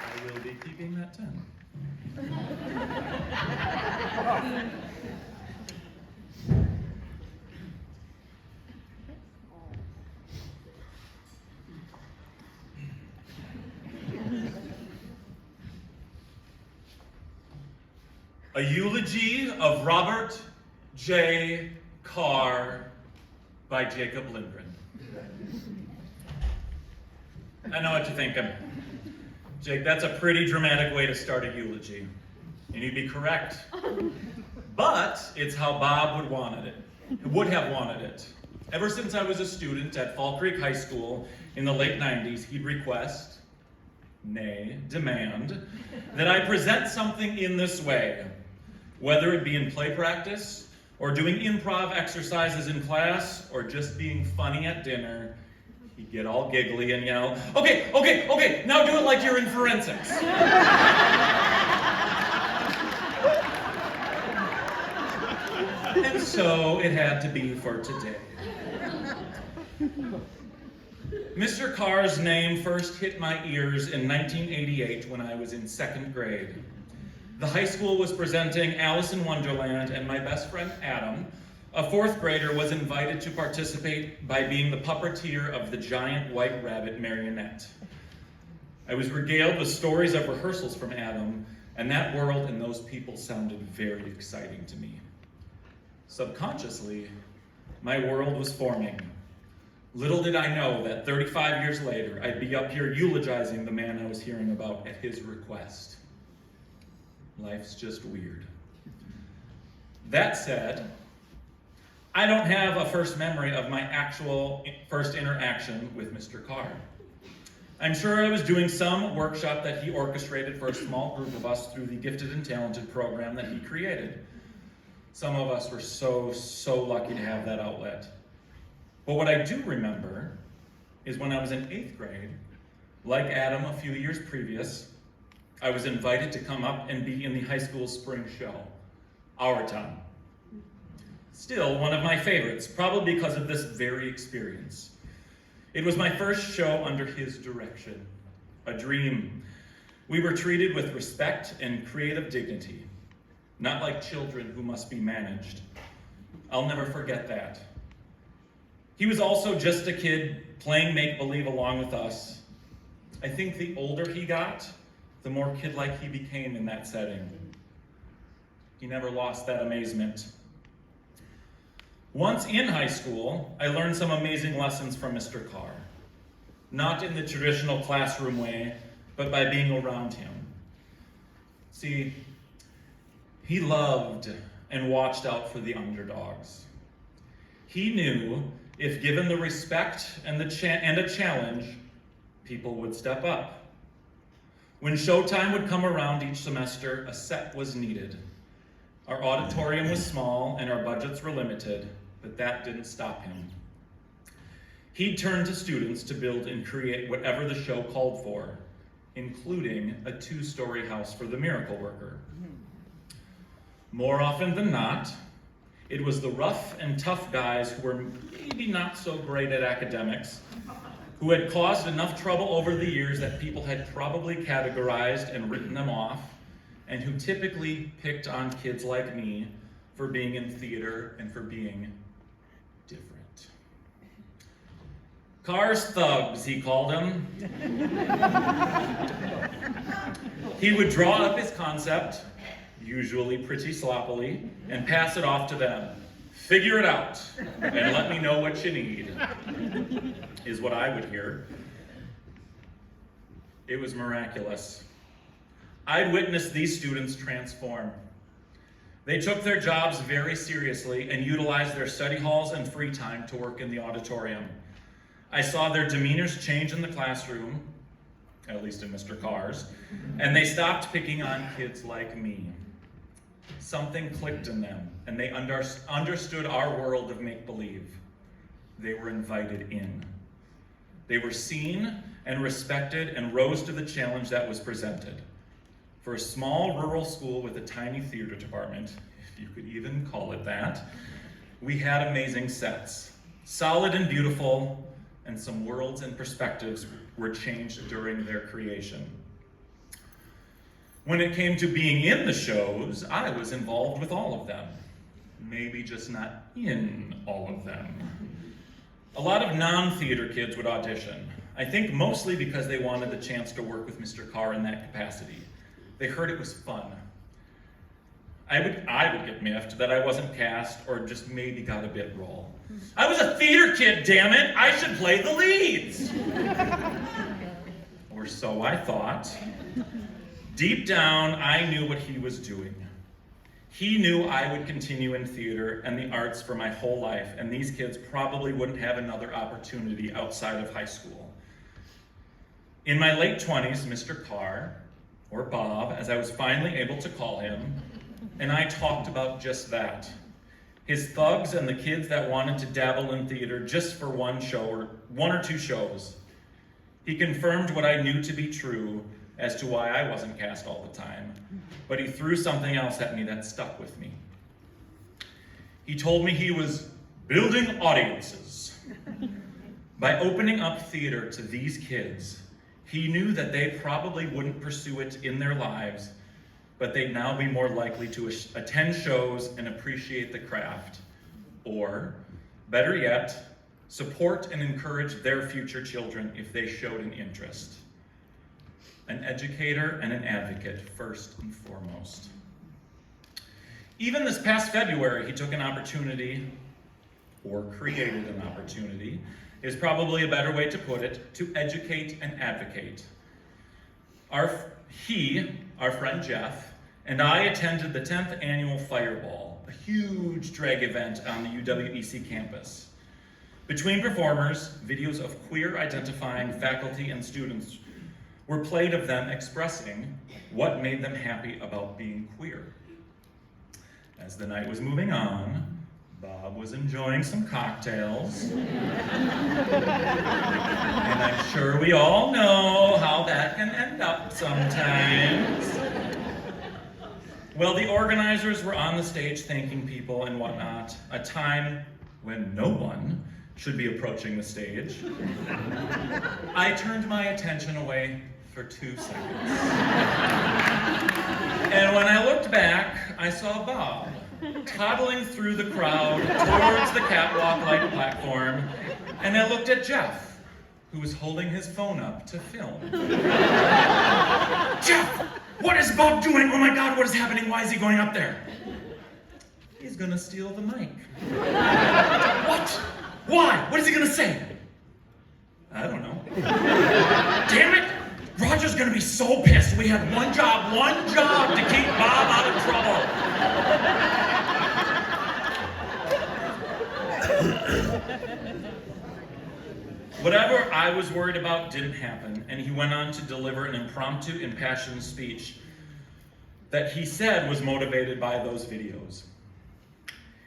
I will be keeping that 10. A eulogy of Robert J. Carr by Jacob Lindgren. I know what you're thinking. Jake, that's a pretty dramatic way to start a eulogy. And you'd be correct. But it's how Bob would have wanted it. Ever since I was a student at Fall Creek High School in the late 90s, he'd request, nay, demand, that I present something in this way, whether it be in play practice, or doing improv exercises in class, or just being funny at dinner. He'd get all giggly and yell, okay, now do it like you're in forensics. And so it had to be for today. Mr. Carr's name first hit my ears in 1988 when I was in 2nd grade. The high school was presenting Alice in Wonderland, and my best friend Adam, a 4th grader, was invited to participate by being the puppeteer of the giant white rabbit marionette. I was regaled with stories of rehearsals from Adam, and that world and those people sounded very exciting to me. Subconsciously, my world was forming. Little did I know that 35 years later, I'd be up here eulogizing the man I was hearing about at his request. Life's just weird. That said, I don't have a first memory of my actual first interaction with Mr. Carr. I'm sure I was doing some workshop that he orchestrated for a small group of us through the Gifted and Talented program that he created. Some of us were so lucky to have that outlet. But what I do remember is when I was in 8th grade, like Adam a few years previous, I was invited to come up and be in the high school spring show, Our Time. Still one of my favorites, probably because of this very experience. It was my first show under his direction, a dream. We were treated with respect and creative dignity, not like children who must be managed. I'll never forget that. He was also just a kid playing make-believe along with us. I think the older he got, the more kid-like he became in that setting. He never lost that amazement. Once in high school, I learned some amazing lessons from Mr. Carr. Not in the traditional classroom way, but by being around him. See, he loved and watched out for the underdogs. He knew if given the respect and a challenge, people would step up. When showtime would come around each semester, a set was needed. Our auditorium was small and our budgets were limited, but that didn't stop him. He'd turn to students to build and create whatever the show called for, including a 2-story house for the miracle worker. More often than not, it was the rough and tough guys who were maybe not so great at academics, who had caused enough trouble over the years that people had probably categorized and written them off, and who typically picked on kids like me for being in theater and for being different. Carr's thugs, he called them. He would draw up his concept, usually pretty sloppily, and pass it off to them. Figure it out, and let me know what you need, is what I would hear. It was miraculous. I'd witnessed these students transform. They took their jobs very seriously and utilized their study halls and free time to work in the auditorium. I saw their demeanors change in the classroom, at least in Mr. Carr's, and they stopped picking on kids like me. Something clicked in them, and they understood our world of make-believe. They were invited in. They were seen and respected and rose to the challenge that was presented. For a small rural school with a tiny theater department, if you could even call it that, we had amazing sets, solid and beautiful, and some worlds and perspectives were changed during their creation. When it came to being in the shows, I was involved with all of them. Maybe just not in all of them. A lot of non-theater kids would audition. I think mostly because they wanted the chance to work with Mr. Carr in that capacity. They heard it was fun. I would get miffed that I wasn't cast or just maybe got a bit role. I was a theater kid, damn it! I should play the leads! Or so I thought. Deep down, I knew what he was doing. He knew I would continue in theater and the arts for my whole life, and these kids probably wouldn't have another opportunity outside of high school. In my late 20s, Mr. Carr, or Bob, as I was finally able to call him, and I talked about just that. His thugs and the kids that wanted to dabble in theater just for one or two shows. He confirmed what I knew to be true as to why I wasn't cast all the time, but he threw something else at me that stuck with me. He told me he was building audiences. By opening up theater to these kids, he knew that they probably wouldn't pursue it in their lives, but they'd now be more likely to attend shows and appreciate the craft. Or, better yet, support and encourage their future children if they showed an interest. An educator and an advocate, first and foremost. Even this past February, he took an opportunity, or created an opportunity, is probably a better way to put it, to educate and advocate. Our friend Jeff, and I attended the 10th annual Fireball, a huge drag event on the UWEC campus. Between performers, videos of queer identifying faculty and students were played of them expressing what made them happy about being queer. As the night was moving on, Bob was enjoying some cocktails. And I'm sure we all know how that can end up sometimes. Well, the organizers were on the stage thanking people and whatnot, a time when no one should be approaching the stage. I turned my attention away for 2 seconds. And when I looked back, I saw Bob toddling through the crowd towards the catwalk-like platform, and I looked at Jeff, who was holding his phone up to film. Jeff, what is Bob doing? Oh my God, what is happening? Why is he going up there? He's gonna steal the mic. What? Why? What is he gonna say? I don't know. Damn it! Roger's gonna be so pissed. We had one job to keep Bob out of trouble. Whatever I was worried about didn't happen, and he went on to deliver an impromptu, impassioned speech that he said was motivated by those videos.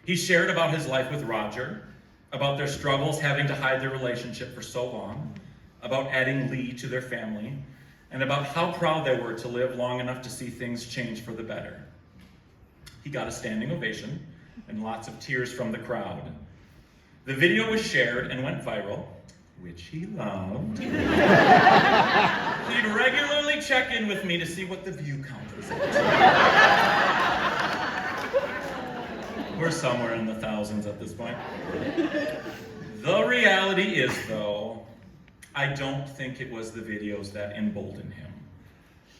He shared about his life with Roger, about their struggles having to hide their relationship for so long, about adding Lee to their family, and about how proud they were to live long enough to see things change for the better. He got a standing ovation and lots of tears from the crowd. The video was shared and went viral, which he loved. He'd regularly check in with me to see what the view count was at. We're somewhere in the thousands at this point. The reality is, though, I don't think it was the videos that emboldened him.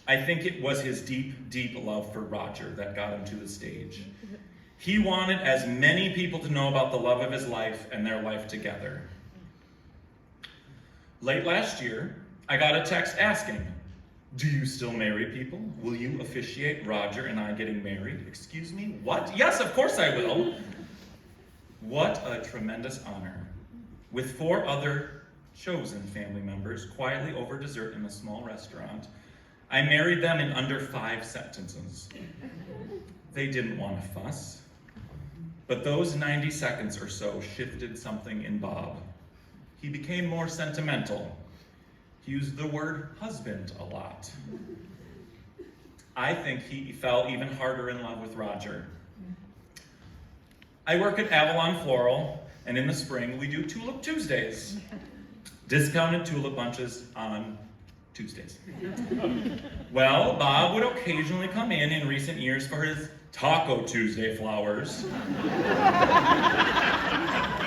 I think it was his deep, deep love for Roger that got him to the stage. He wanted as many people to know about the love of his life and their life together. Late last year, I got a text asking, "Do you still marry people? Will you officiate Roger and I getting married?" Excuse me, what? Yes, of course I will. What a tremendous honor. With 4 other chosen family members quietly over dessert in a small restaurant, I married them in under 5 sentences. They didn't want to fuss, but those 90 seconds or so shifted something in Bob. He became more sentimental. He used the word husband a lot. I think he fell even harder in love with Roger. I work at Avalon Floral, and in the spring we do Tulip Tuesdays. Discounted tulip bunches on Tuesdays. Well, Bob would occasionally come in recent years for his Taco Tuesday flowers.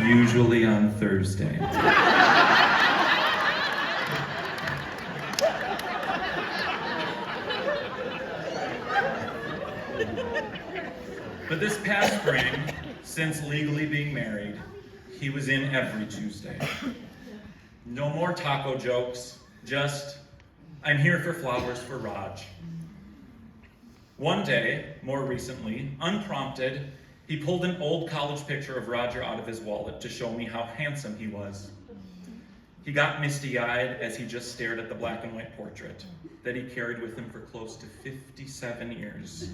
Usually on Thursday. But this past spring, since legally being married, he was in every Tuesday. No more taco jokes, just, "I'm here for flowers for Raj." One day, more recently, unprompted, he pulled an old college picture of Roger out of his wallet to show me how handsome he was. He got misty-eyed as he just stared at the black and white portrait that he carried with him for close to 57 years.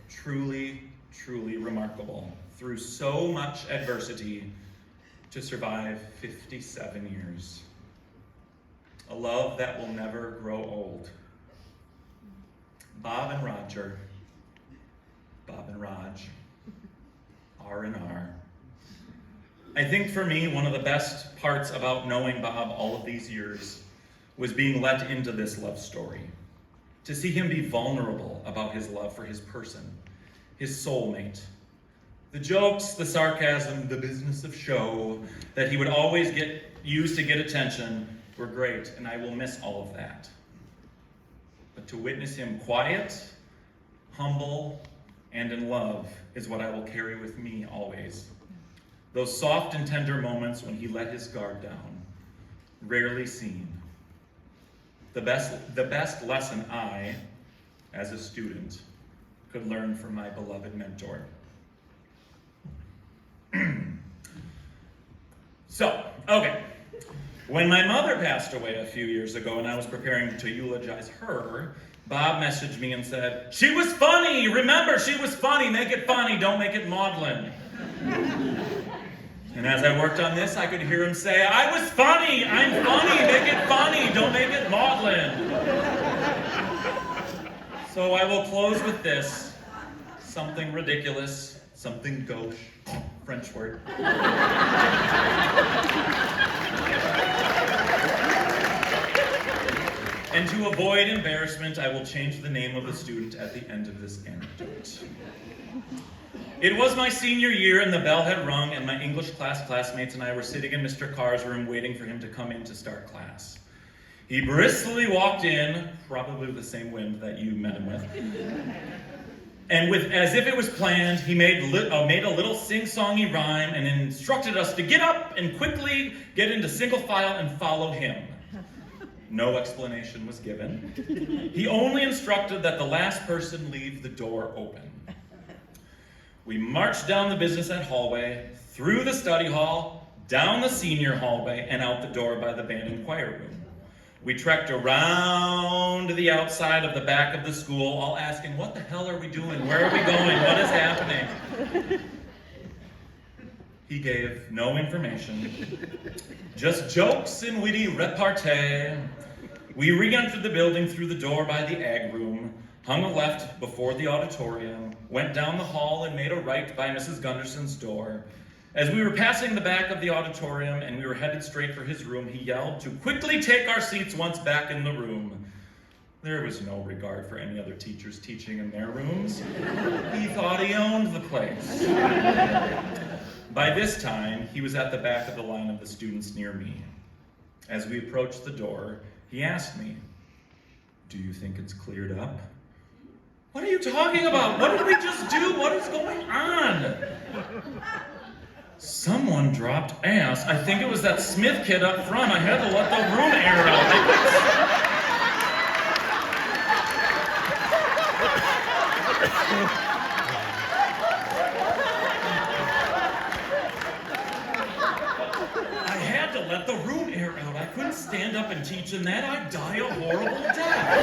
Truly, truly remarkable. Through so much adversity to survive 57 years. A love that will never grow old. Bob and Roger, Bob and Raj, R&R. I think for me, one of the best parts about knowing Bob all of these years was being let into this love story. To see him be vulnerable about his love for his person, his soulmate. The jokes, the sarcasm, the business of show that he would always use to get attention were great, and I will miss all of that. But to witness him quiet, humble, and in love is what I will carry with me always. Those soft and tender moments when he let his guard down, rarely seen. The best lesson I, as a student, could learn from my beloved mentor. So, okay. When my mother passed away a few years ago and I was preparing to eulogize her, Bob messaged me and said, "She was funny! Remember, she was funny! Make it funny, don't make it maudlin." And as I worked on this, I could hear him say, "I was funny! I'm funny! Make it funny! Don't make it maudlin!" So I will close with this. Something ridiculous, something gauche, French word. And to avoid embarrassment, I will change the name of the student at the end of this anecdote. It was my senior year and the bell had rung and my English classmates and I were sitting in Mr. Carr's room waiting for him to come in to start class. He briskly walked in, probably with the same wind that you met him with, and as if it was planned, he made a little sing-songy rhyme and instructed us to get up and quickly get into single file and follow him. No explanation was given. He only instructed that the last person leave the door open. We marched down the business ed hallway, through the study hall, down the senior hallway, and out the door by the band and choir room. We trekked around the outside of the back of the school, all asking, what the hell are we doing? Where are we going? What is happening? He gave no information, just jokes and witty repartee. We re-entered the building through the door by the ag room, hung a left before the auditorium, went down the hall and made a right by Mrs. Gunderson's door. As we were passing the back of the auditorium and we were headed straight for his room, he yelled to quickly take our seats once back in the room. There was no regard for any other teachers teaching in their rooms. He thought he owned the place. By this time, he was at the back of the line of the students near me. As we approached the door, he asked me, "Do you think it's cleared up?" "What are you talking about? What did we just do? What is going on?" "Someone dropped ass. I think it was that Smith kid up front. I had to let the room air out." I had to let the room air out. I couldn't stand up and teach in that. I'd die a horrible death.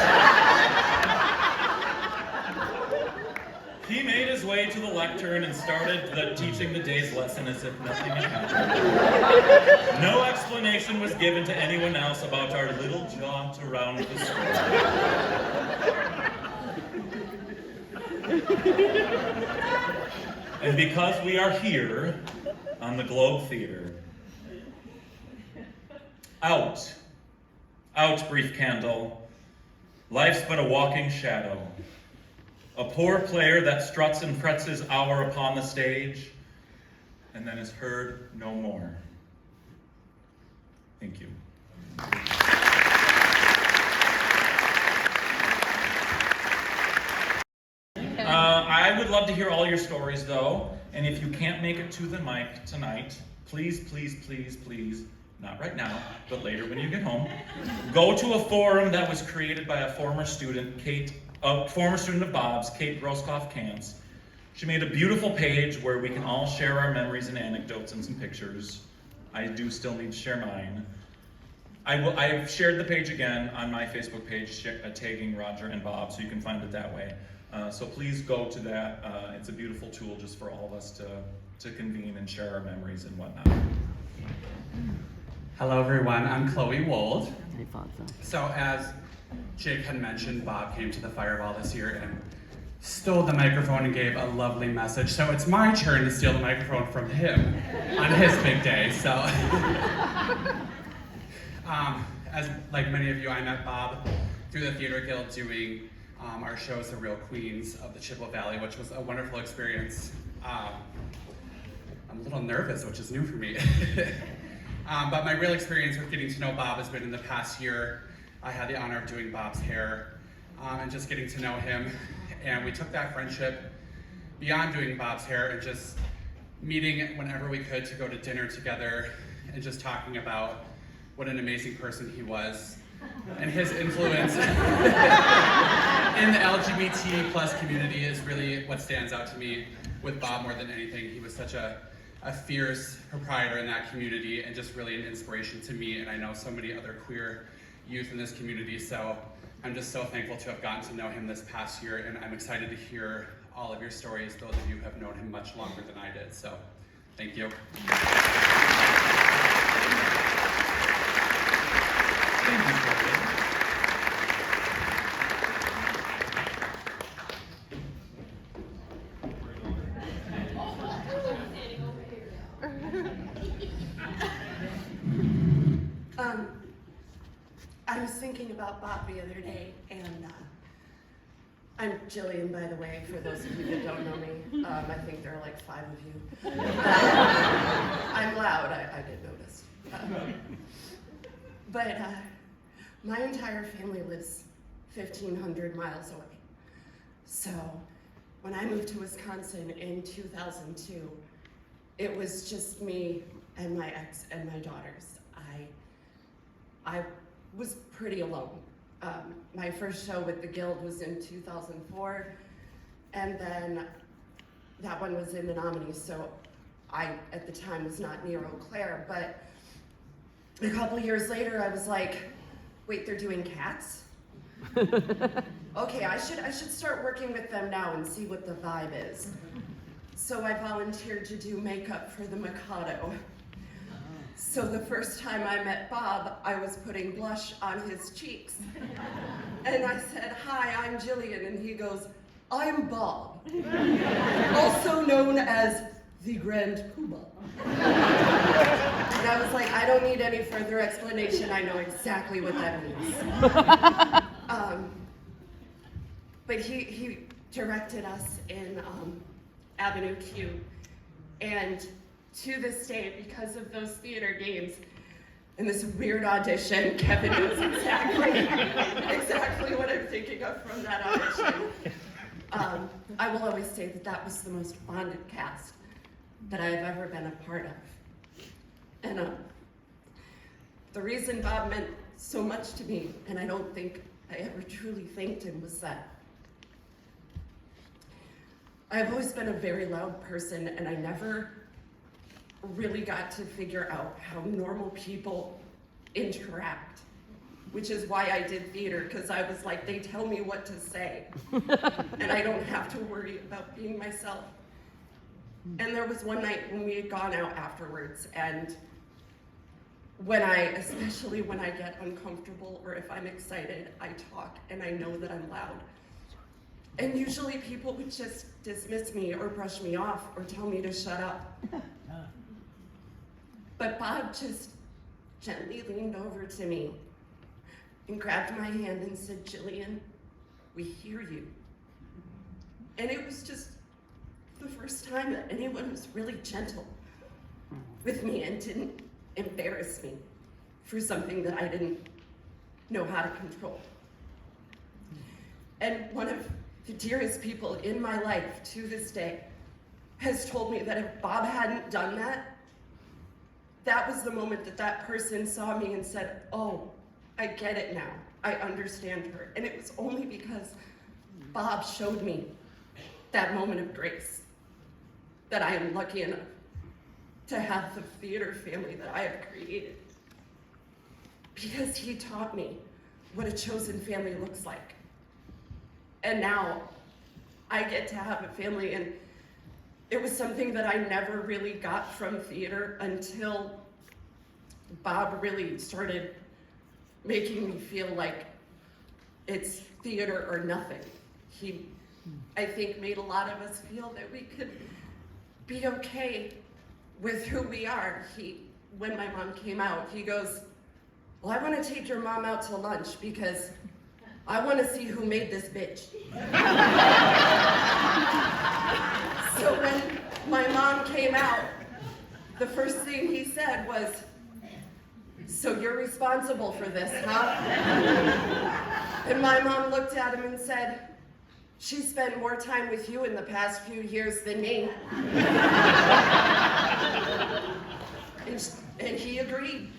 He made his way to the lectern and started teaching the day's lesson as if nothing had happened. No explanation was given to anyone else about our little jaunt around the school. And because we are here on the Globe Theater, out, brief candle, life's but a walking shadow. A poor player that struts and frets his hour upon the stage, and then is heard no more. Thank you. I would love to hear all your stories though, and if you can't make it to the mic tonight, please, not right now, but later when you get home, go to a forum that was created by a former student of Bob's, Kate Groskoff-Kantz. She made a beautiful page where we can all share our memories and anecdotes and some pictures. I do still need to share mine. I've shared the page again on my Facebook page, tagging Roger and Bob, so you can find it that way. So please go to that. It's a beautiful tool just for all of us to convene and share our memories and whatnot. Hello everyone, I'm Chloe Wold. So as Jake had mentioned, Bob came to the Fireball this year and stole the microphone and gave a lovely message. So it's my turn to steal the microphone from him on his big day. So, as like many of you, I met Bob through the Theater Guild doing our shows, The Real Queens of the Chippewa Valley, which was a wonderful experience. I'm a little nervous, which is new for me. But my real experience with getting to know Bob has been in the past year. I had the honor of doing Bob's hair and just getting to know him. And we took that friendship beyond doing Bob's hair and just meeting whenever we could to go to dinner together and just talking about what an amazing person he was and his influence in the LGBT plus community is really what stands out to me with Bob more than anything. He was such a fierce proprietor in that community and just really an inspiration to me, and I know so many other queer youth in this community, so I'm just so thankful to have gotten to know him this past year, and I'm excited to hear all of your stories, those of you who have known him much longer than I did, so thank you. Thank you, Chloe. I was thinking about Bob the other day, and I'm Jillian, by the way, for those of you that don't know me. I think there are like 5 of you. I'm loud, I did notice. But my entire family lives 1,500 miles away. So when I moved to Wisconsin in 2002, it was just me and my ex and my daughters. I was pretty alone. My first show with the Guild was in 2004, and then that one was in Menominee, so I, at the time, was not near Eau Claire, but a couple years later, I was like, wait, they're doing cats? Okay, I should start working with them now and see what the vibe is. So I volunteered to do makeup for the Mikado. So the first time I met Bob, I was putting blush on his cheeks. And I said, hi, I'm Jillian, and he goes, I'm Bob, also known as the Grand Poobah. And I was like, I don't need any further explanation, I know exactly what that means. But he directed us in Avenue Q, and to this day, because of those theater games and this weird audition, Kevin knows exactly what I'm thinking of from that audition. I will always say that that was the most bonded cast that I have ever been a part of. And the reason Bob meant so much to me, and I don't think I ever truly thanked him, was that I've always been a very loud person, and I never really got to figure out how normal people interact, which is why I did theater, because I was like, they tell me what to say, and I don't have to worry about being myself. And there was one night when we had gone out afterwards, and especially when I get uncomfortable or if I'm excited, I talk and I know that I'm loud. And usually people would just dismiss me or brush me off or tell me to shut up. But Bob just gently leaned over to me and grabbed my hand and said, Jillian, we hear you. And it was just the first time that anyone was really gentle with me and didn't embarrass me for something that I didn't know how to control. And one of the dearest people in my life to this day has told me that if Bob hadn't done that, that was the moment that that person saw me and said, oh, I get it now. I understand her. And it was only because Bob showed me that moment of grace that I am lucky enough to have the theater family that I have created. Because he taught me what a chosen family looks like. And now I get to have a family, and it was something that I never really got from theater until Bob really started making me feel like it's theater or nothing. He, I think, made a lot of us feel that we could be okay with who we are. When my mom came out, he goes, well, I want to take your mom out to lunch because I want to see who made this bitch. So when my mom came out, the first thing he said was, so you're responsible for this, huh? And my mom looked at him and said, she spent more time with you in the past few years than me. And he agreed.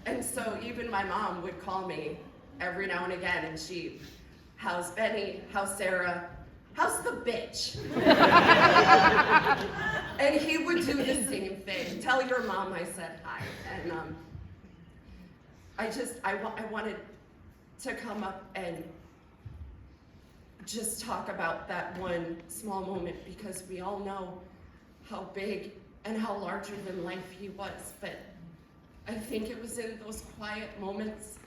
And so even my mom would call me every now and again, and how's Benny, how's Sarah, how's the bitch? And he would do the same thing. Tell your mom I said hi. And I wanted to come up and just talk about that one small moment, because we all know how big and how larger than life he was. But I think it was in those quiet moments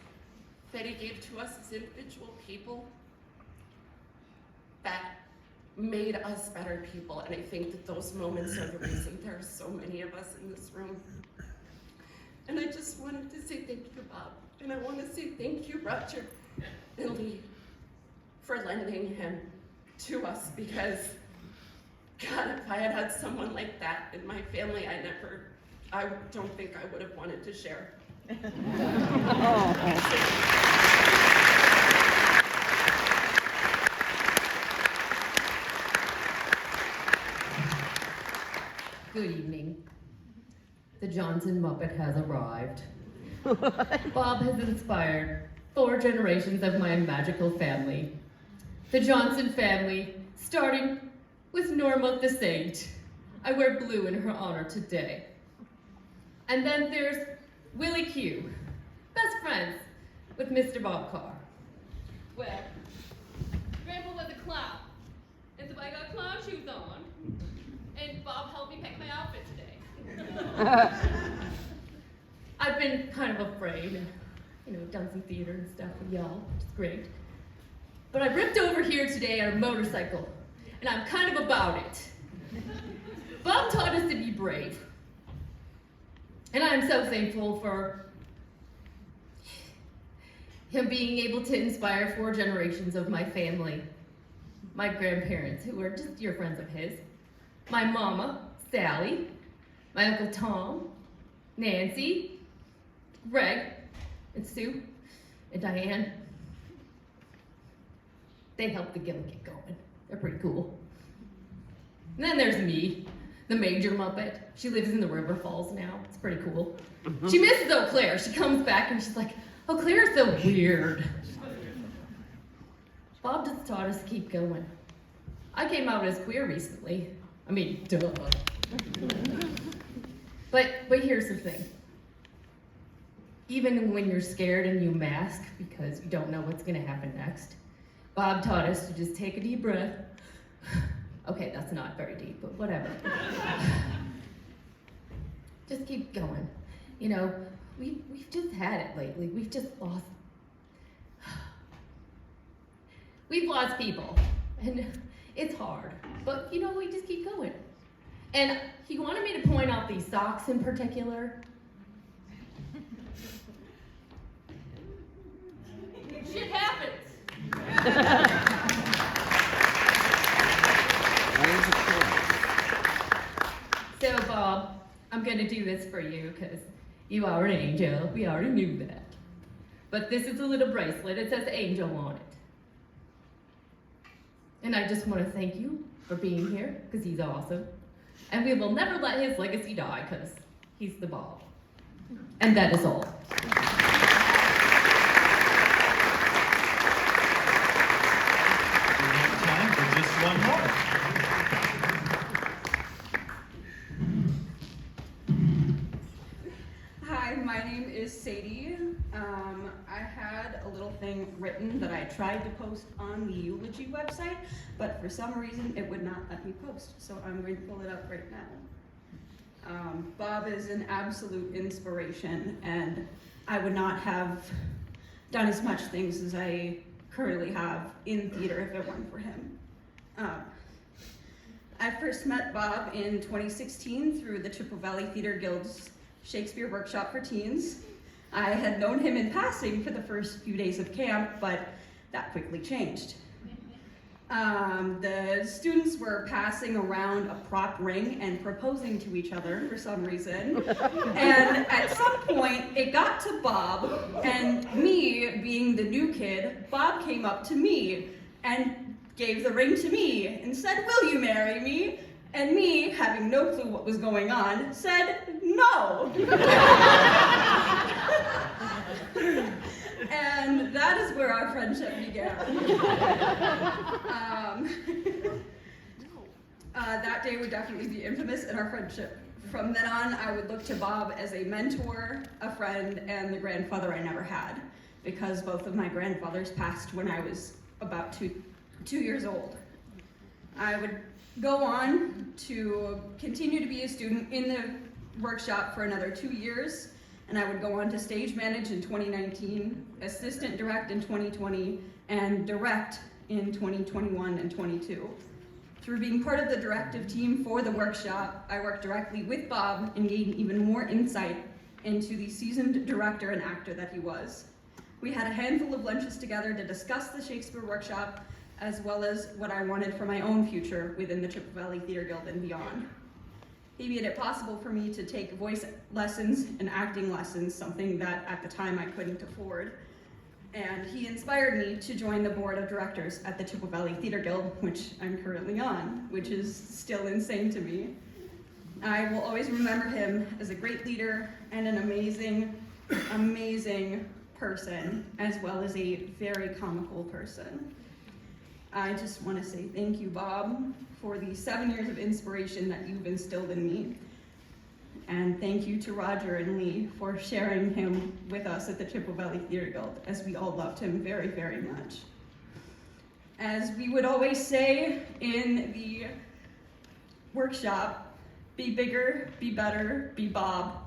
that he gave to us as individual people that made us better people. And I think that those moments are the reason there are so many of us in this room. And I just wanted to say thank you, Bob. And I want to say thank you, Roger and Lee, for lending him to us, because God, if I had had someone like that in my family, I don't think I would have wanted to share. Good evening. The Johnson Muppet has arrived. Bob has inspired 4 generations of my magical family. The Johnson family, starting with Norma the Saint. I wear blue in her honor today. And then there's Willie Q, best friends with Mr. Bob Carr. Well, Grandpa was a clown, and so I got clown shoes on, and Bob helped me pick my outfit today. I've been kind of afraid, and done some theater and stuff with y'all, which is great. But I ripped over here today on a motorcycle, and I'm kind of about it. Bob taught us to be brave. And I'm so thankful for him being able to inspire 4 generations of my family. My grandparents, who are just dear friends of his. My mama, Sally. My Uncle Tom, Nancy, Greg, and Sue, and Diane. They helped the Gillen get going. They're pretty cool. And then there's me, the Major Muppet. She lives in the River Falls now. It's pretty cool. She misses Eau Claire. She comes back and she's like, Eau Claire's so weird. Bob just taught us to keep going. I came out as queer recently. I mean, duh. But here's the thing. Even when you're scared and you mask because you don't know what's gonna happen next, Bob taught us to just take a deep breath. Okay, that's not very deep, but whatever. Just keep going. We've just had it lately. We've just lost. We've lost people, and it's hard. But we just keep going. And he wanted me to point out these socks in particular. Shit happens. So, Bob, I'm gonna do this for you because you are an angel. We already knew that. But this is a little bracelet. It says angel on it. And I just want to thank you for being here because he's awesome. And we will never let his legacy die because he's the Bob. And that is all. We have time for just one more. Hi, my name is Sadie. I had a little thing written that I tried to post on the eulogy website, but for some reason it would not let me post, so I'm going to pull it up right now. Bob is an absolute inspiration, and I would not have done as much things as I currently have in theater if it weren't for him. I first met Bob in 2016 through the Chippewa Valley Theater Guild's Shakespeare Workshop for Teens. I had known him in passing for the first few days of camp, but that quickly changed. The students were passing around a prop ring and proposing to each other for some reason. And at some point, it got to Bob, and me, being the new kid, Bob came up to me and gave the ring to me and said, "Will you marry me?" And me, having no clue what was going on, said, "No." And that is where our friendship began. That day would definitely be infamous in our friendship. From then on, I would look to Bob as a mentor, a friend, and the grandfather I never had, because both of my grandfathers passed when I was about two years old. I would go on to continue to be a student in the workshop for another 2 years, and I would go on to stage manage in 2019, assistant direct in 2020, and direct in 2021 and 22. Through being part of the directive team for the workshop, I worked directly with Bob and gained even more insight into the seasoned director and actor that he was. We had a handful of lunches together to discuss the Shakespeare workshop, as well as what I wanted for my own future within the Chippewa Valley Theater Guild and beyond. He made it possible for me to take voice lessons and acting lessons, something that at the time I couldn't afford. And he inspired me to join the board of directors at the Chippewa Valley Theater Guild, which I'm currently on, which is still insane to me. I will always remember him as a great leader and an amazing, amazing person, as well as a very comical person. I just want to say thank you, Bob, for the 7 years of inspiration that you've instilled in me. And thank you to Roger and Lee for sharing him with us at the Chippewa Valley Theater Guild, as we all loved him very, very much. As we would always say in the workshop, be bigger, be better, be Bob.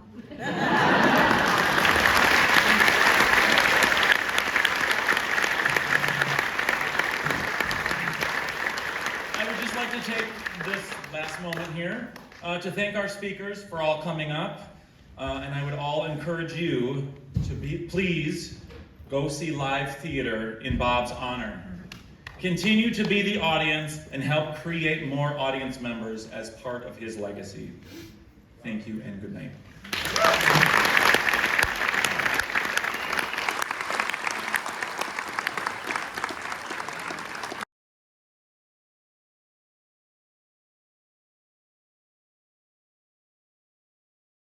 To take this last moment here to thank our speakers for all coming up, and I would all encourage you to please go see live theater in Bob's honor. Continue to be the audience and help create more audience members as part of his legacy. Thank you and good night.